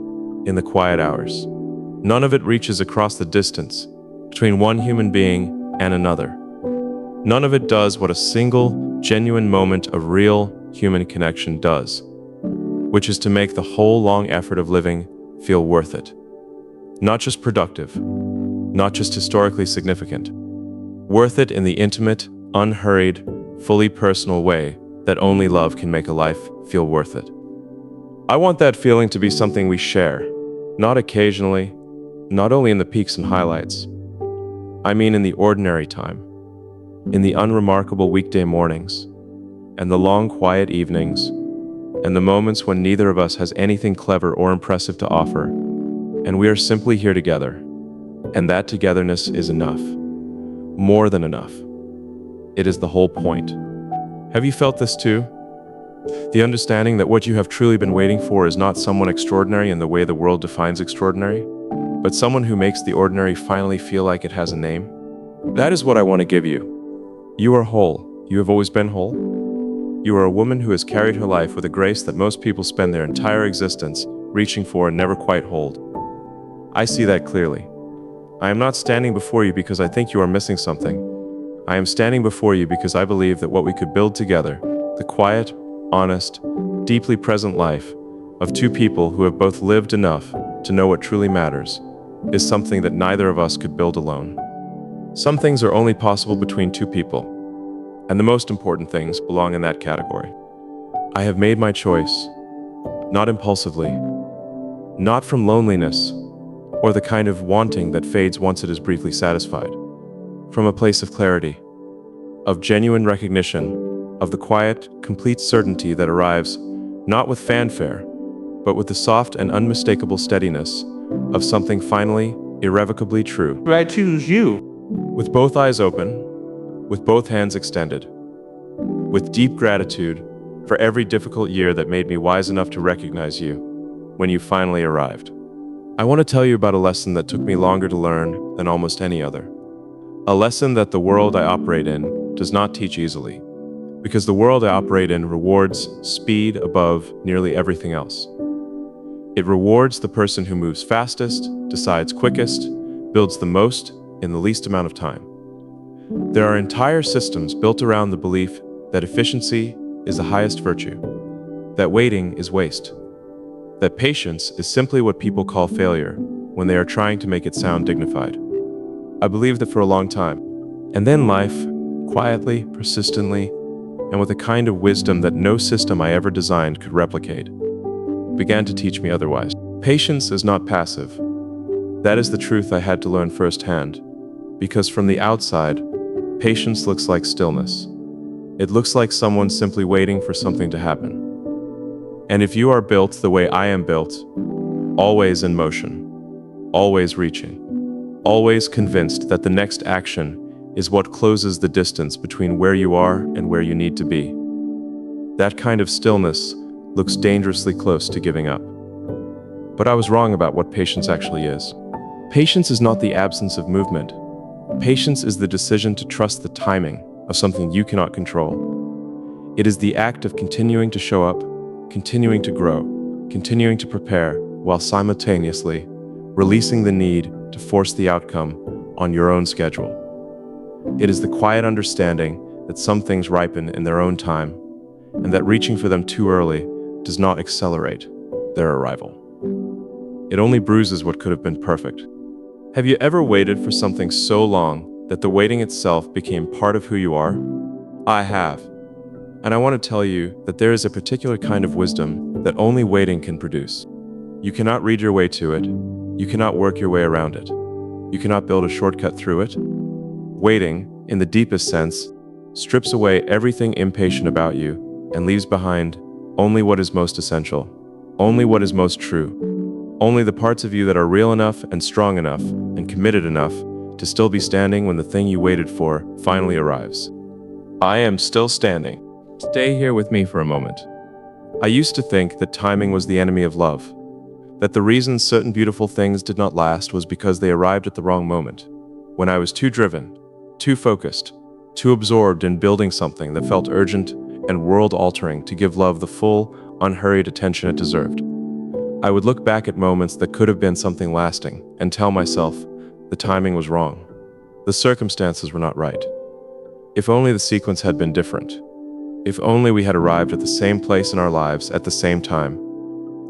in the quiet hours. None of it reaches across the distance between one human being and another. None of it does what a single, genuine moment of real human connection does, which is to make the whole long effort of living feel worth it. Not just productive, not just historically significant. Worth it in the intimate, unhurried, fully personal way that only love can make a life feel worth it. I want that feeling to be something we share, not occasionally, not only in the peaks and highlights. I mean in the ordinary time, in the unremarkable weekday mornings, and the long quiet evenings, and the moments when neither of us has anything clever or impressive to offer, and we are simply here together, and that togetherness is enough. More than enough. It is the whole point. Have you felt this too? The understanding that what you have truly been waiting for is not someone extraordinary in the way the world defines extraordinary, but someone who makes the ordinary finally feel like it has a name. That is what I want to give you. You are whole. You have always been whole. You are a woman who has carried her life with a grace that most people spend their entire existence reaching for and never quite hold. I see that clearly. I am not standing before you because I think you are missing something. I am standing before you because I believe that what we could build together, the quiet, honest, deeply present life of two people who have both lived enough to know what truly matters, is something that neither of us could build alone. Some things are only possible between two people, and the most important things belong in that category. I have made my choice, not impulsively, not from loneliness, or the kind of wanting that fades once it is briefly satisfied. From a place of clarity, of genuine recognition, of the quiet, complete certainty that arrives not with fanfare, but with the soft and unmistakable steadiness of something finally, irrevocably true. I choose you. With both eyes open, with both hands extended, with deep gratitude for every difficult year that made me wise enough to recognize you when you finally arrived. I want to tell you about a lesson that took me longer to learn than almost any other. A lesson that the world I operate in does not teach easily, because the world I operate in rewards speed above nearly everything else. It rewards the person who moves fastest, decides quickest, builds the most in the least amount of time. There are entire systems built around the belief that efficiency is the highest virtue, that waiting is waste, that patience is simply what people call failure when they are trying to make it sound dignified. I believed that for a long time. And then life, quietly, persistently, and with a kind of wisdom that no system I ever designed could replicate, began to teach me otherwise. Patience is not passive. That is the truth I had to learn firsthand, because from the outside, patience looks like stillness. It looks like someone simply waiting for something to happen. And if you are built the way I am built, always in motion, always reaching, always convinced that the next action is what closes the distance between where you are and where you need to be, that kind of stillness looks dangerously close to giving up. But I was wrong about what patience actually is. Patience is not the absence of movement. Patience is the decision to trust the timing of something you cannot control. It is the act of continuing to show up, continuing to grow, continuing to prepare, while simultaneously releasing the need to force the outcome on your own schedule. It is the quiet understanding that some things ripen in their own time, and that reaching for them too early does not accelerate their arrival. It only bruises what could have been perfect. Have you ever waited for something so long that the waiting itself became part of who you are? I have. And I want to tell you that there is a particular kind of wisdom that only waiting can produce. You cannot read your way to it. You cannot work your way around it. You cannot build a shortcut through it. Waiting, in the deepest sense, strips away everything impatient about you and leaves behind only what is most essential, only what is most true, only the parts of you that are real enough and strong enough and committed enough to still be standing when the thing you waited for finally arrives. I am still standing. Stay here with me for a moment. I used to think that timing was the enemy of love, that the reason certain beautiful things did not last was because they arrived at the wrong moment, when I was too driven, too focused, too absorbed in building something that felt urgent and world-altering to give love the full, unhurried attention it deserved. I would look back at moments that could have been something lasting and tell myself the timing was wrong. The circumstances were not right. If only the sequence had been different. If only we had arrived at the same place in our lives at the same time,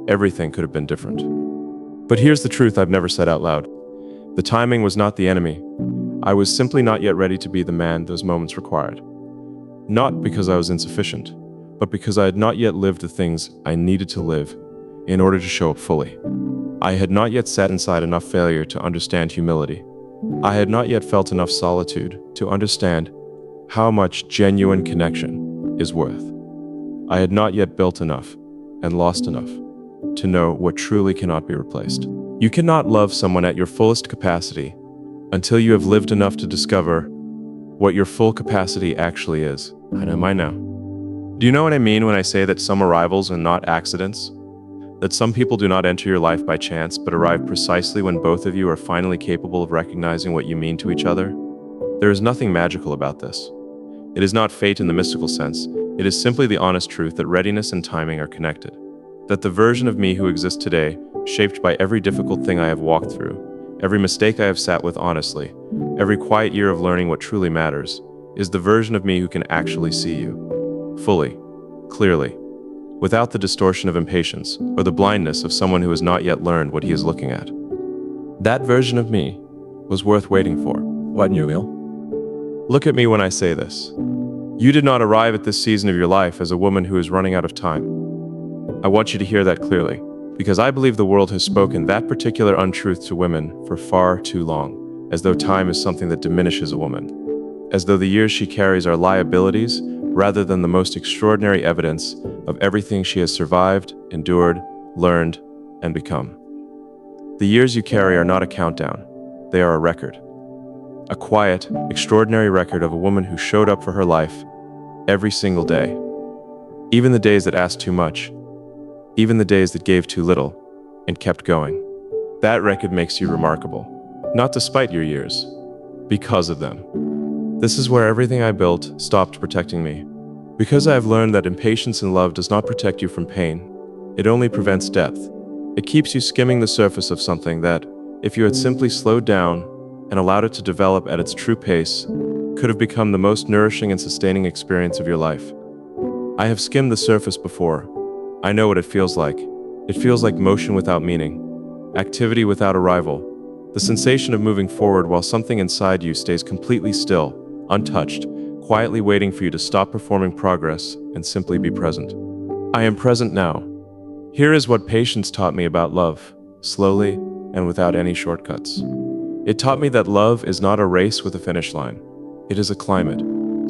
everything could have been different. But here's the truth I've never said out loud. The timing was not the enemy. I was simply not yet ready to be the man those moments required. Not because I was insufficient, but because I had not yet lived the things I needed to live in order to show up fully. I had not yet sat inside enough failure to understand humility. I had not yet felt enough solitude to understand how much genuine connection is worth. I had not yet built enough and lost enough to know what truly cannot be replaced. You cannot love someone at your fullest capacity until you have lived enough to discover what your full capacity actually is. And am I now? Do you know what I mean when I say that some arrivals are not accidents? That some people do not enter your life by chance, but arrive precisely when both of you are finally capable of recognizing what you mean to each other? There is nothing magical about this. It is not fate in the mystical sense. It is simply the honest truth that readiness and timing are connected. That the version of me who exists today, shaped by every difficult thing I have walked through, every mistake I have sat with honestly, every quiet year of learning what truly matters, is the version of me who can actually see you. Fully. Clearly. Without the distortion of impatience, or the blindness of someone who has not yet learned what he is looking at. That version of me was worth waiting for. What, Newell? Look at me when I say this. You did not arrive at this season of your life as a woman who is running out of time. I want you to hear that clearly, because I believe the world has spoken that particular untruth to women for far too long, as though time is something that diminishes a woman, as though the years she carries are liabilities rather than the most extraordinary evidence of everything she has survived, endured, learned, and become. The years you carry are not a countdown, they are a record. A quiet, extraordinary record of a woman who showed up for her life every single day. Even the days that asked too much, even the days that gave too little, and kept going. That record makes you remarkable, not despite your years, because of them. This is where everything I built stopped protecting me. Because I have learned that impatience in love does not protect you from pain. It only prevents depth. It keeps you skimming the surface of something that, if you had simply slowed down and allowed it to develop at its true pace, could have become the most nourishing and sustaining experience of your life. I have skimmed the surface before. I know what it feels like. It feels like motion without meaning, activity without arrival, the sensation of moving forward while something inside you stays completely still, untouched, quietly waiting for you to stop performing progress and simply be present. I am present now. Here is what patience taught me about love, slowly and without any shortcuts. It taught me that love is not a race with a finish line. It is a climate,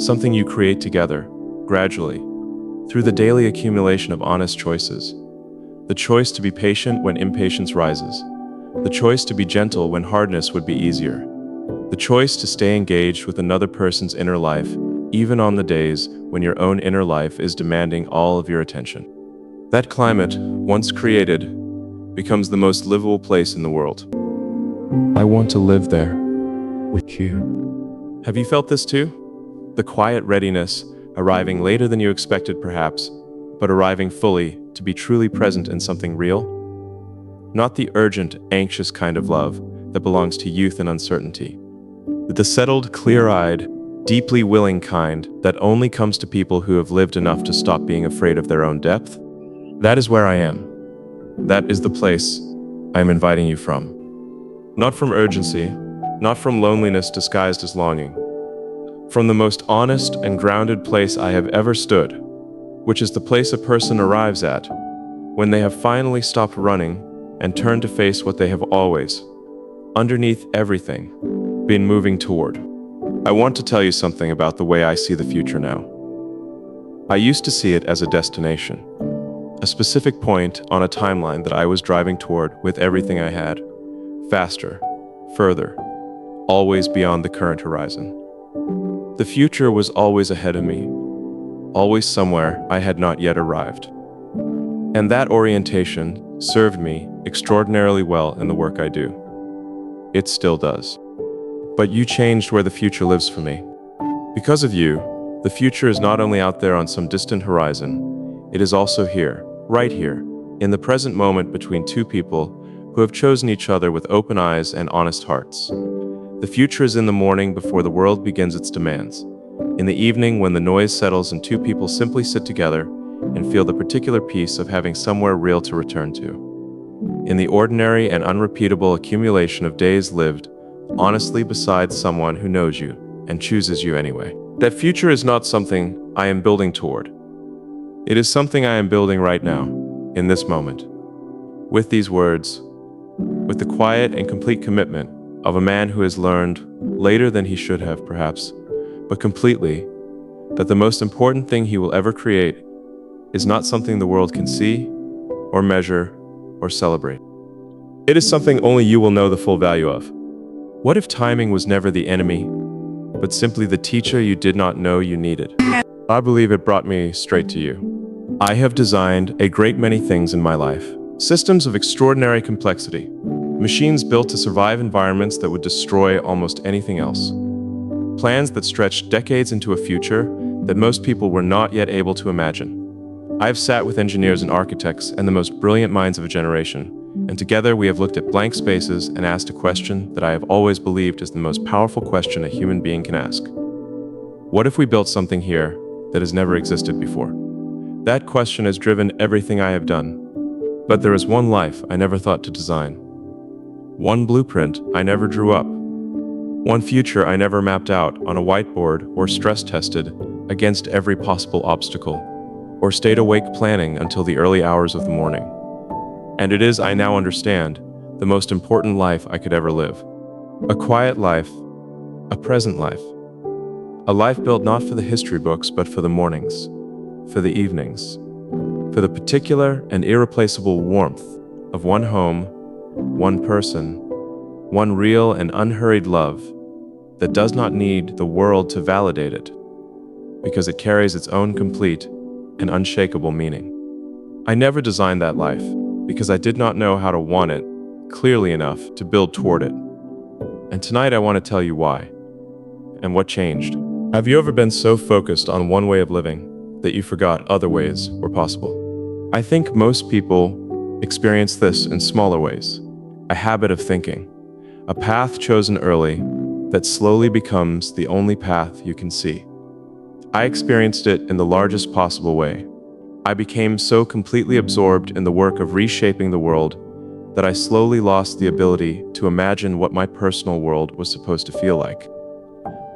something you create together, gradually, through the daily accumulation of honest choices. The choice to be patient when impatience rises. The choice to be gentle when hardness would be easier. The choice to stay engaged with another person's inner life, even on the days when your own inner life is demanding all of your attention. That climate, once created, becomes the most livable place in the world. I want to live there, with you. Have you felt this too? The quiet readiness, arriving later than you expected perhaps, but arriving fully to be truly present in something real? Not the urgent, anxious kind of love that belongs to youth and uncertainty. The settled, clear-eyed, deeply willing kind that only comes to people who have lived enough to stop being afraid of their own depth. That is where I am. That is the place I am inviting you from. Not from urgency, not from loneliness disguised as longing. From the most honest and grounded place I have ever stood, which is the place a person arrives at when they have finally stopped running and turned to face what they have always, underneath everything, been moving toward. I want to tell you something about the way I see the future now. I used to see it as a destination, a specific point on a timeline that I was driving toward with everything I had, faster, further, always beyond the current horizon. The future was always ahead of me, always somewhere I had not yet arrived. And that orientation served me extraordinarily well in the work I do. It still does. But you changed where the future lives for me. Because of you, the future is not only out there on some distant horizon, it is also here, right here, in the present moment between two people who have chosen each other with open eyes and honest hearts. The future is in the morning before the world begins its demands, in the evening when the noise settles and two people simply sit together and feel the particular peace of having somewhere real to return to. In the ordinary and unrepeatable accumulation of days lived honestly beside someone who knows you and chooses you anyway. That future is not something I am building toward. It is something I am building right now, in this moment. With these words, with the quiet and complete commitment of a man who has learned, later than he should have perhaps, but completely, that the most important thing he will ever create is not something the world can see, or measure, or celebrate. It is something only you will know the full value of. What if timing was never the enemy, but simply the teacher you did not know you needed? I believe it brought me straight to you. I have designed a great many things in my life, Systems of extraordinary complexity. Machines built to survive environments that would destroy almost anything else. Plans that stretched decades into a future that most people were not yet able to imagine. I've sat with engineers and architects and the most brilliant minds of a generation, and together we have looked at blank spaces and asked a question that I have always believed is the most powerful question a human being can ask. What if we built something here that has never existed before? That question has driven everything I have done. But there is one life I never thought to design. One blueprint I never drew up. One future I never mapped out on a whiteboard or stress tested against every possible obstacle, or stayed awake planning until the early hours of the morning. And it is, I now understand, the most important life I could ever live. A quiet life, a present life. A life built not for the history books, but for the mornings, for the evenings, for the particular and irreplaceable warmth of one home, one person, one real and unhurried love that does not need the world to validate it, because it carries its own complete and unshakable meaning. I never designed that life because I did not know how to want it clearly enough to build toward it. And tonight I want to tell you why and what changed. Have you ever been so focused on one way of living that you forgot other ways were possible? I think most people experience this in smaller ways. A habit of thinking, a path chosen early that slowly becomes the only path you can see. I experienced it in the largest possible way. I became so completely absorbed in the work of reshaping the world that I slowly lost the ability to imagine what my personal world was supposed to feel like.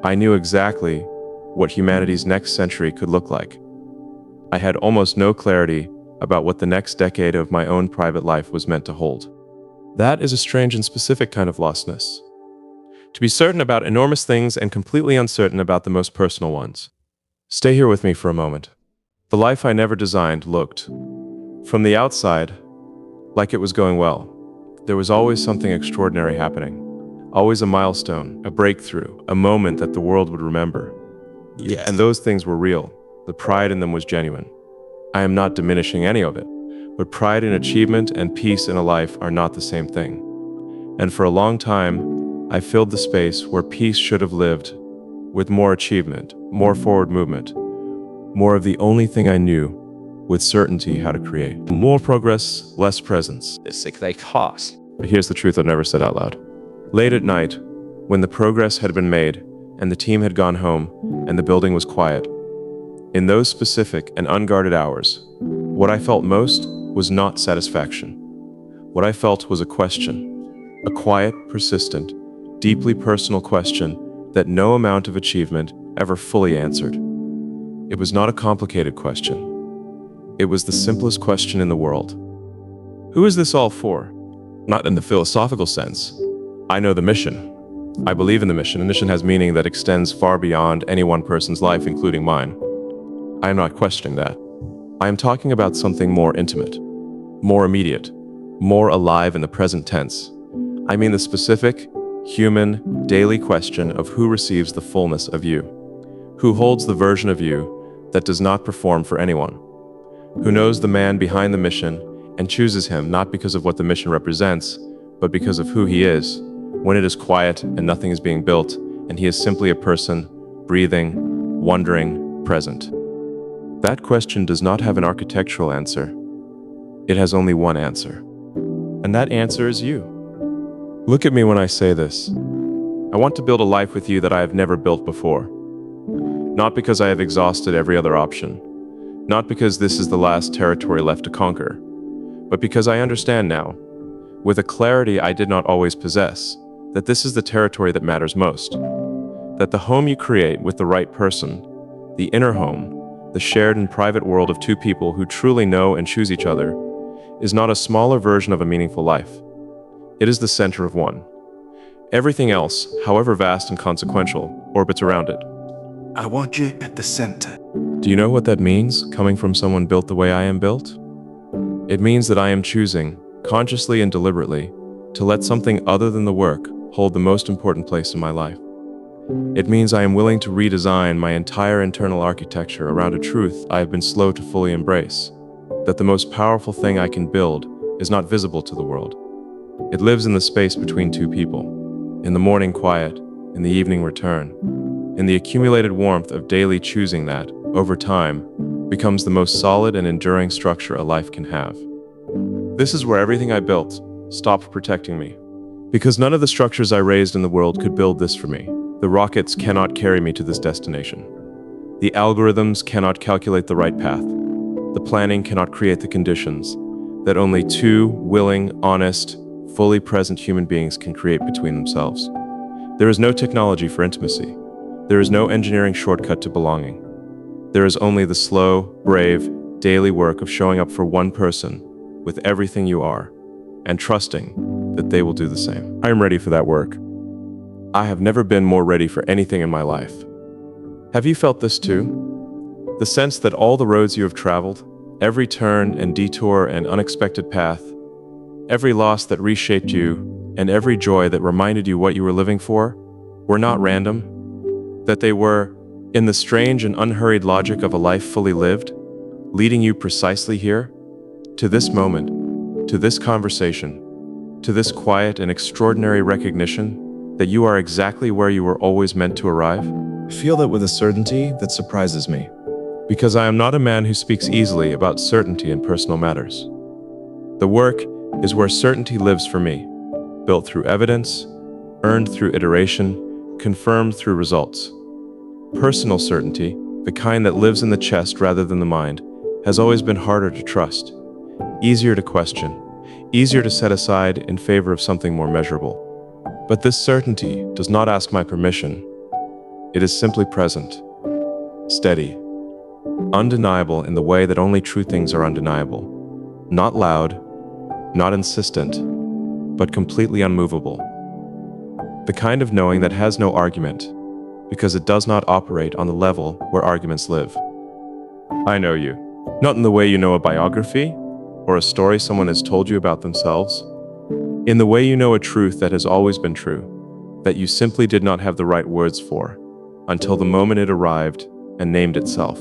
I knew exactly what humanity's next century could look like. I had almost no clarity about what the next decade of my own private life was meant to hold. That is a strange and specific kind of lostness. To be certain about enormous things and completely uncertain about the most personal ones. Stay here with me for a moment. The life I never designed looked, from the outside, like it was going well. There was always something extraordinary happening. Always a milestone, a breakthrough, a moment that the world would remember. Yes. And those things were real. The pride in them was genuine. I am not diminishing any of it, but pride in achievement and peace in a life are not the same thing. And for a long time, I filled the space where peace should have lived with more achievement, more forward movement, more of the only thing I knew with certainty how to create. More progress, less presence. But here's the truth I've never said out loud. Late at night, when the progress had been made and the team had gone home and the building was quiet, in those specific and unguarded hours, what I felt most was not satisfaction. What I felt was a question, a quiet, persistent, deeply personal question that no amount of achievement ever fully answered. It was not a complicated question. It was the simplest question in the world. Who is this all for? Not in the philosophical sense. I know the mission. I believe in the mission. A mission has meaning that extends far beyond any one person's life, including mine. I am not questioning that. I am talking about something more intimate, more immediate, more alive in the present tense. I mean the specific, human, daily question of who receives the fullness of you, who holds the version of you that does not perform for anyone, who knows the man behind the mission and chooses him not because of what the mission represents, but because of who he is, when it is quiet and nothing is being built, and he is simply a person, breathing, wondering, present. That question does not have an architectural answer. It has only one answer. And that answer is you. Look at me when I say this. I want to build a life with you that I have never built before. Not because I have exhausted every other option. Not because this is the last territory left to conquer. But because I understand now, with a clarity I did not always possess, that this is the territory that matters most. That the home you create with the right person, the inner home, the shared and private world of two people who truly know and choose each other, is not a smaller version of a meaningful life. It is the center of one. Everything else, however vast and consequential, orbits around it. I want you at the center. Do you know what that means, coming from someone built the way I am built? It means that I am choosing, consciously and deliberately, to let something other than the work hold the most important place in my life. It means I am willing to redesign my entire internal architecture around a truth I have been slow to fully embrace, that the most powerful thing I can build is not visible to the world. It lives in the space between two people, in the morning quiet, in the evening return, in the accumulated warmth of daily choosing that, over time, becomes the most solid and enduring structure a life can have. This is where everything I built stopped protecting me. Because none of the structures I raised in the world could build this for me. The rockets cannot carry me to this destination. The algorithms cannot calculate the right path. The planning cannot create the conditions that only two willing, honest, fully present human beings can create between themselves. There is no technology for intimacy. There is no engineering shortcut to belonging. There is only the slow, brave, daily work of showing up for one person with everything you are and trusting that they will do the same. I am ready for that work. I have never been more ready for anything in my life. Have you felt this too? The sense that all the roads you have traveled, every turn and detour and unexpected path, every loss that reshaped you, and every joy that reminded you what you were living for, were not random, that they were, in the strange and unhurried logic of a life fully lived, leading you precisely here, to this moment, to this conversation, to this quiet and extraordinary recognition that you are exactly where you were always meant to arrive? I feel that with a certainty that surprises me. Because I am not a man who speaks easily about certainty in personal matters. The work is where certainty lives for me, built through evidence, earned through iteration, confirmed through results. Personal certainty, the kind that lives in the chest rather than the mind, has always been harder to trust, easier to question, easier to set aside in favor of something more measurable. But this certainty does not ask my permission. It is simply present, steady, undeniable in the way that only true things are undeniable, not loud, not insistent, but completely unmovable. The kind of knowing that has no argument, because it does not operate on the level where arguments live. I know you, not in the way you know a biography or a story someone has told you about themselves, in the way you know a truth that has always been true, that you simply did not have the right words for, until the moment it arrived and named itself.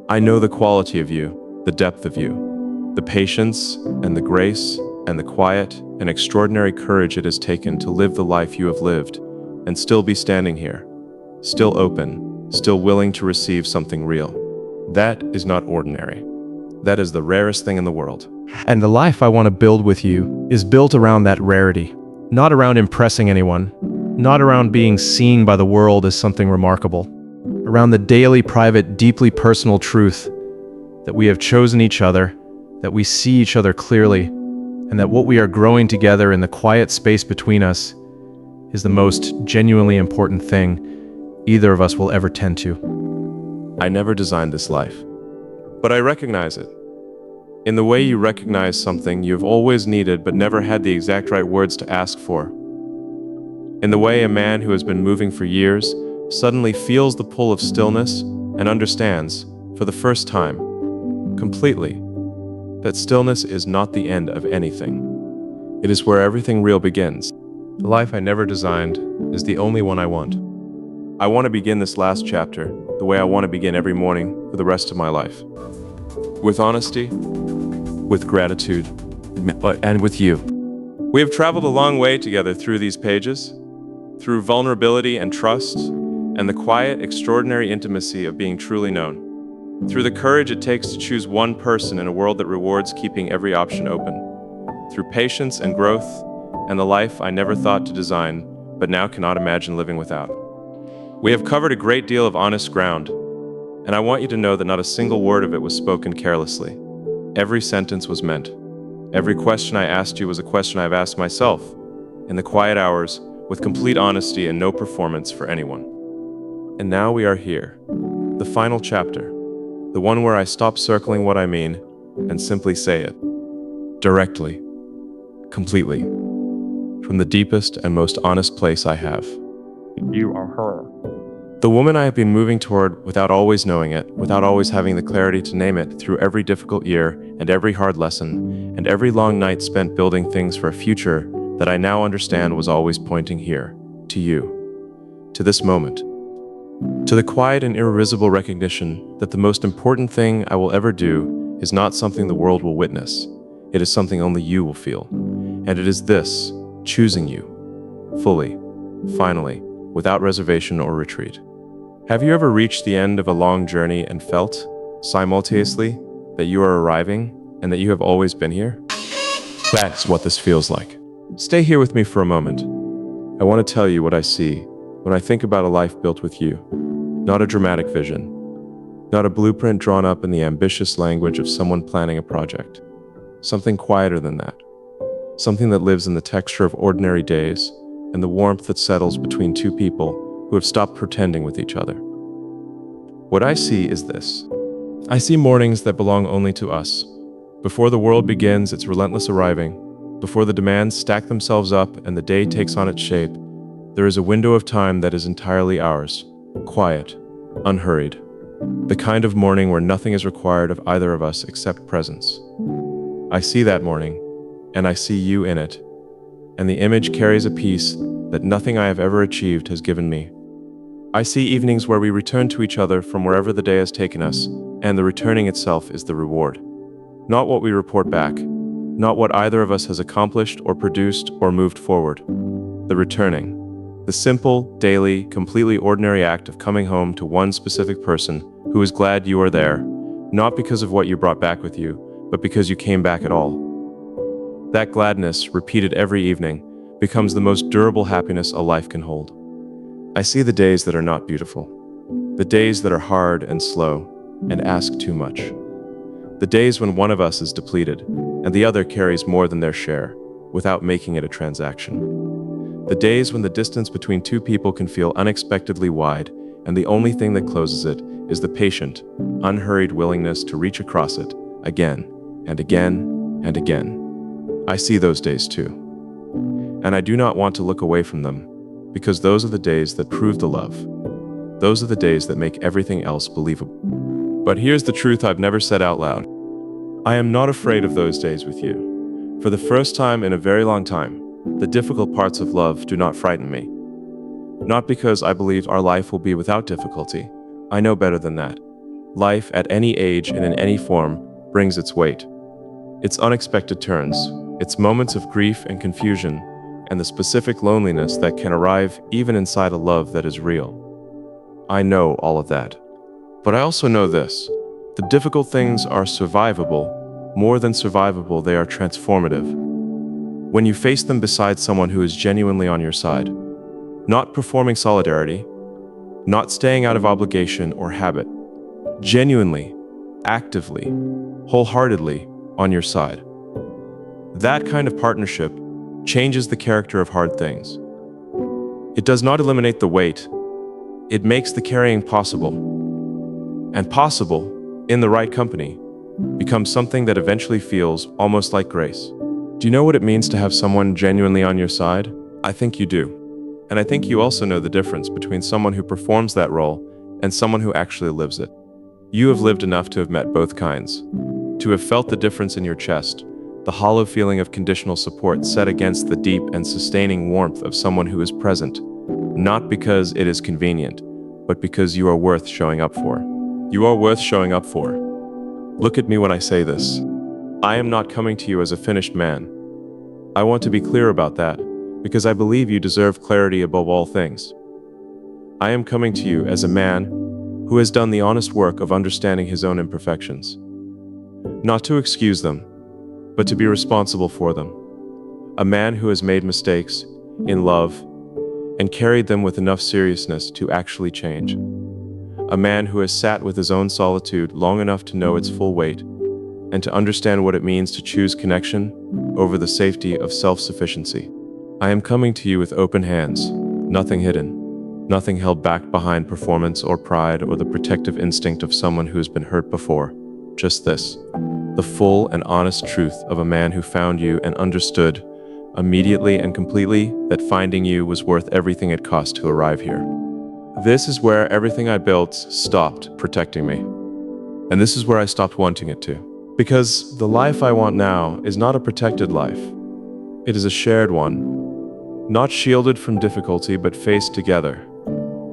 I know the quality of you, the depth of you, the patience and the grace and the quiet and extraordinary courage it has taken to live the life you have lived and still be standing here, still open, still willing to receive something real. That is not ordinary. That is the rarest thing in the world. And the life I want to build with you is built around that rarity, not around impressing anyone, not around being seen by the world as something remarkable, around the daily, private, deeply personal truth that we have chosen each other, that we see each other clearly, and that what we are growing together in the quiet space between us is the most genuinely important thing either of us will ever tend to. I never designed this life, but I recognize it. In the way you recognize something you have always needed but never had the exact right words to ask for. In the way a man who has been moving for years suddenly feels the pull of stillness and understands, for the first time, completely, that stillness is not the end of anything. It is where everything real begins. The life I never designed is the only one I want. I want to begin this last chapter the way I want to begin every morning for the rest of my life. With honesty, with gratitude, and with you. We have traveled a long way together through these pages, through vulnerability and trust, and the quiet, extraordinary intimacy of being truly known. Through the courage it takes to choose one person in a world that rewards keeping every option open. Through patience and growth, and the life I never thought to design, but now cannot imagine living without. We have covered a great deal of honest ground, and I want you to know that not a single word of it was spoken carelessly. Every sentence was meant. Every question I asked you was a question I've asked myself, in the quiet hours, with complete honesty and no performance for anyone. And now we are here, the final chapter, the one where I stop circling what I mean and simply say it, directly, completely, from the deepest and most honest place I have. You are her. The woman I have been moving toward without always knowing it, without always having the clarity to name it, through every difficult year and every hard lesson, and every long night spent building things for a future that I now understand was always pointing here, to you, to this moment, to the quiet and irreversible recognition that the most important thing I will ever do is not something the world will witness. It is something only you will feel. And it is this, choosing you, fully, finally, without reservation or retreat. Have you ever reached the end of a long journey and felt, simultaneously, that you are arriving and that you have always been here? That's what this feels like. Stay here with me for a moment. I want to tell you what I see when I think about a life built with you. Not a dramatic vision, not a blueprint drawn up in the ambitious language of someone planning a project. Something quieter than that. Something that lives in the texture of ordinary days and the warmth that settles between two people who have stopped pretending with each other. What I see is this. I see mornings that belong only to us. Before the world begins its relentless arriving, before the demands stack themselves up and the day takes on its shape, there is a window of time that is entirely ours. Quiet, unhurried. The kind of morning where nothing is required of either of us except presence. I see that morning, and I see you in it, and the image carries a peace that nothing I have ever achieved has given me. I see evenings where we return to each other from wherever the day has taken us, and the returning itself is the reward. Not what we report back, not what either of us has accomplished or produced or moved forward. The returning. The simple, daily, completely ordinary act of coming home to one specific person who is glad you are there, not because of what you brought back with you, but because you came back at all. That gladness, repeated every evening, becomes the most durable happiness a life can hold. I see the days that are not beautiful, the days that are hard and slow and ask too much, the days when one of us is depleted and the other carries more than their share without making it a transaction. The days when the distance between two people can feel unexpectedly wide, and the only thing that closes it is the patient, unhurried willingness to reach across it again and again and again. I see those days too. And I do not want to look away from them, because those are the days that prove the love. Those are the days that make everything else believable. But here's the truth I've never said out loud. I am not afraid of those days with you. For the first time in a very long time, the difficult parts of love do not frighten me. Not because I believe our life will be without difficulty. I know better than that. Life at any age and in any form brings its weight, its unexpected turns, its moments of grief and confusion, and the specific loneliness that can arrive even inside a love that is real. I know all of that. But I also know this. The difficult things are survivable. More than survivable, they are transformative. When you face them beside someone who is genuinely on your side, not performing solidarity, not staying out of obligation or habit, genuinely, actively, wholeheartedly on your side. That kind of partnership changes the character of hard things. It does not eliminate the weight. It makes the carrying possible. And possible, in the right company, becomes something that eventually feels almost like grace. Do you know what it means to have someone genuinely on your side? I think you do. And I think you also know the difference between someone who performs that role and someone who actually lives it. You have lived enough to have met both kinds, to have felt the difference in your chest, the hollow feeling of conditional support set against the deep and sustaining warmth of someone who is present, not because it is convenient, but because you are worth showing up for. You are worth showing up for. Look at me when I say this. I am not coming to you as a finished man. I want to be clear about that, because I believe you deserve clarity above all things. I am coming to you as a man who has done the honest work of understanding his own imperfections. Not to excuse them, but to be responsible for them. A man who has made mistakes in love and carried them with enough seriousness to actually change. A man who has sat with his own solitude long enough to know its full weight and to understand what it means to choose connection over the safety of self-sufficiency. I am coming to you with open hands, nothing hidden, nothing held back behind performance or pride or the protective instinct of someone who has been hurt before. Just this, the full and honest truth of a man who found you and understood immediately and completely that finding you was worth everything it cost to arrive here. This is where everything I built stopped protecting me. And this is where I stopped wanting it to. Because the life I want now is not a protected life. It is a shared one. Not shielded from difficulty, but faced together.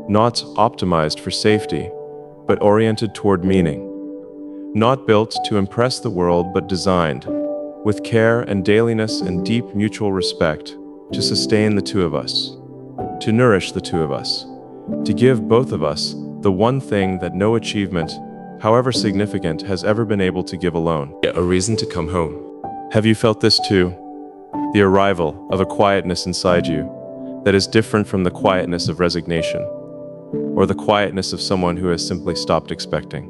Not optimized for safety, but oriented toward meaning. Not built to impress the world, but designed with care and dailiness and deep mutual respect, to sustain the two of us, to nourish the two of us, to give both of us the one thing that no achievement, however significant, has ever been able to give alone. A reason to come home. Have you felt this too? The arrival of a quietness inside you that is different from the quietness of resignation, or the quietness of someone who has simply stopped expecting.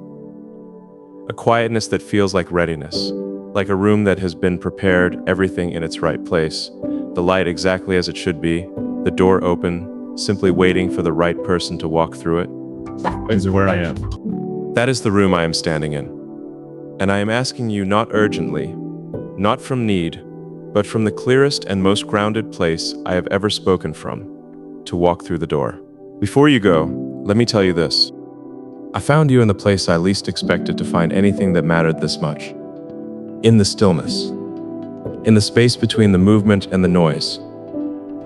A quietness that feels like readiness, like a room that has been prepared, everything in its right place, the light exactly as it should be, the door open, simply waiting for the right person to walk through it. Is where I am. That is the room I am standing in. And I am asking you not urgently, not from need, but from the clearest and most grounded place I have ever spoken from, to walk through the door. Before you go, let me tell you this. I found you in the place I least expected to find anything that mattered this much. In the stillness. In the space between the movement and the noise.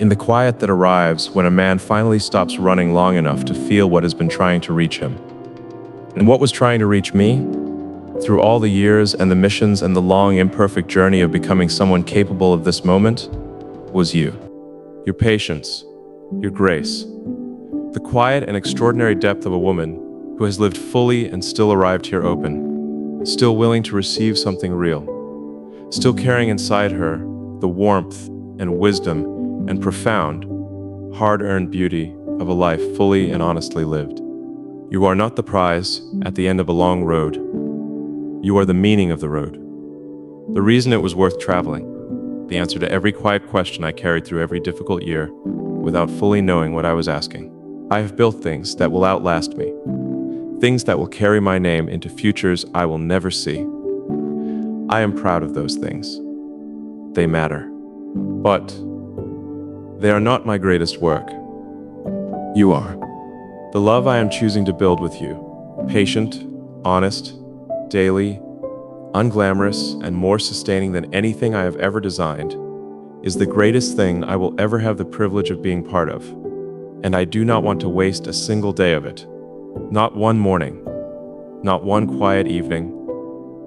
In the quiet that arrives when a man finally stops running long enough to feel what has been trying to reach him. And what was trying to reach me? Through all the years and the missions and the long, imperfect journey of becoming someone capable of this moment, was you. Your patience, your grace, the quiet and extraordinary depth of a woman who has lived fully and still arrived here open, still willing to receive something real, still carrying inside her the warmth and wisdom and profound, hard-earned beauty of a life fully and honestly lived. You are not the prize at the end of a long road. You are the meaning of the road. The reason it was worth traveling. The answer to every quiet question I carried through every difficult year without fully knowing what I was asking. I have built things that will outlast me. Things that will carry my name into futures I will never see. I am proud of those things. They matter. But they are not my greatest work. You are. The love I am choosing to build with you, patient, honest, daily, unglamorous, and more sustaining than anything I have ever designed, is the greatest thing I will ever have the privilege of being part of. And I do not want to waste a single day of it. Not one morning, not one quiet evening,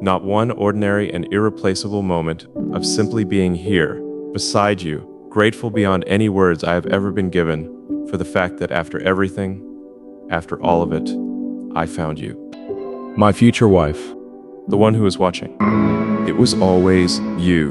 not one ordinary and irreplaceable moment of simply being here, beside you, grateful beyond any words I have ever been given for the fact that after everything, after all of it, I found you. My future wife. The one who is watching. It was always you.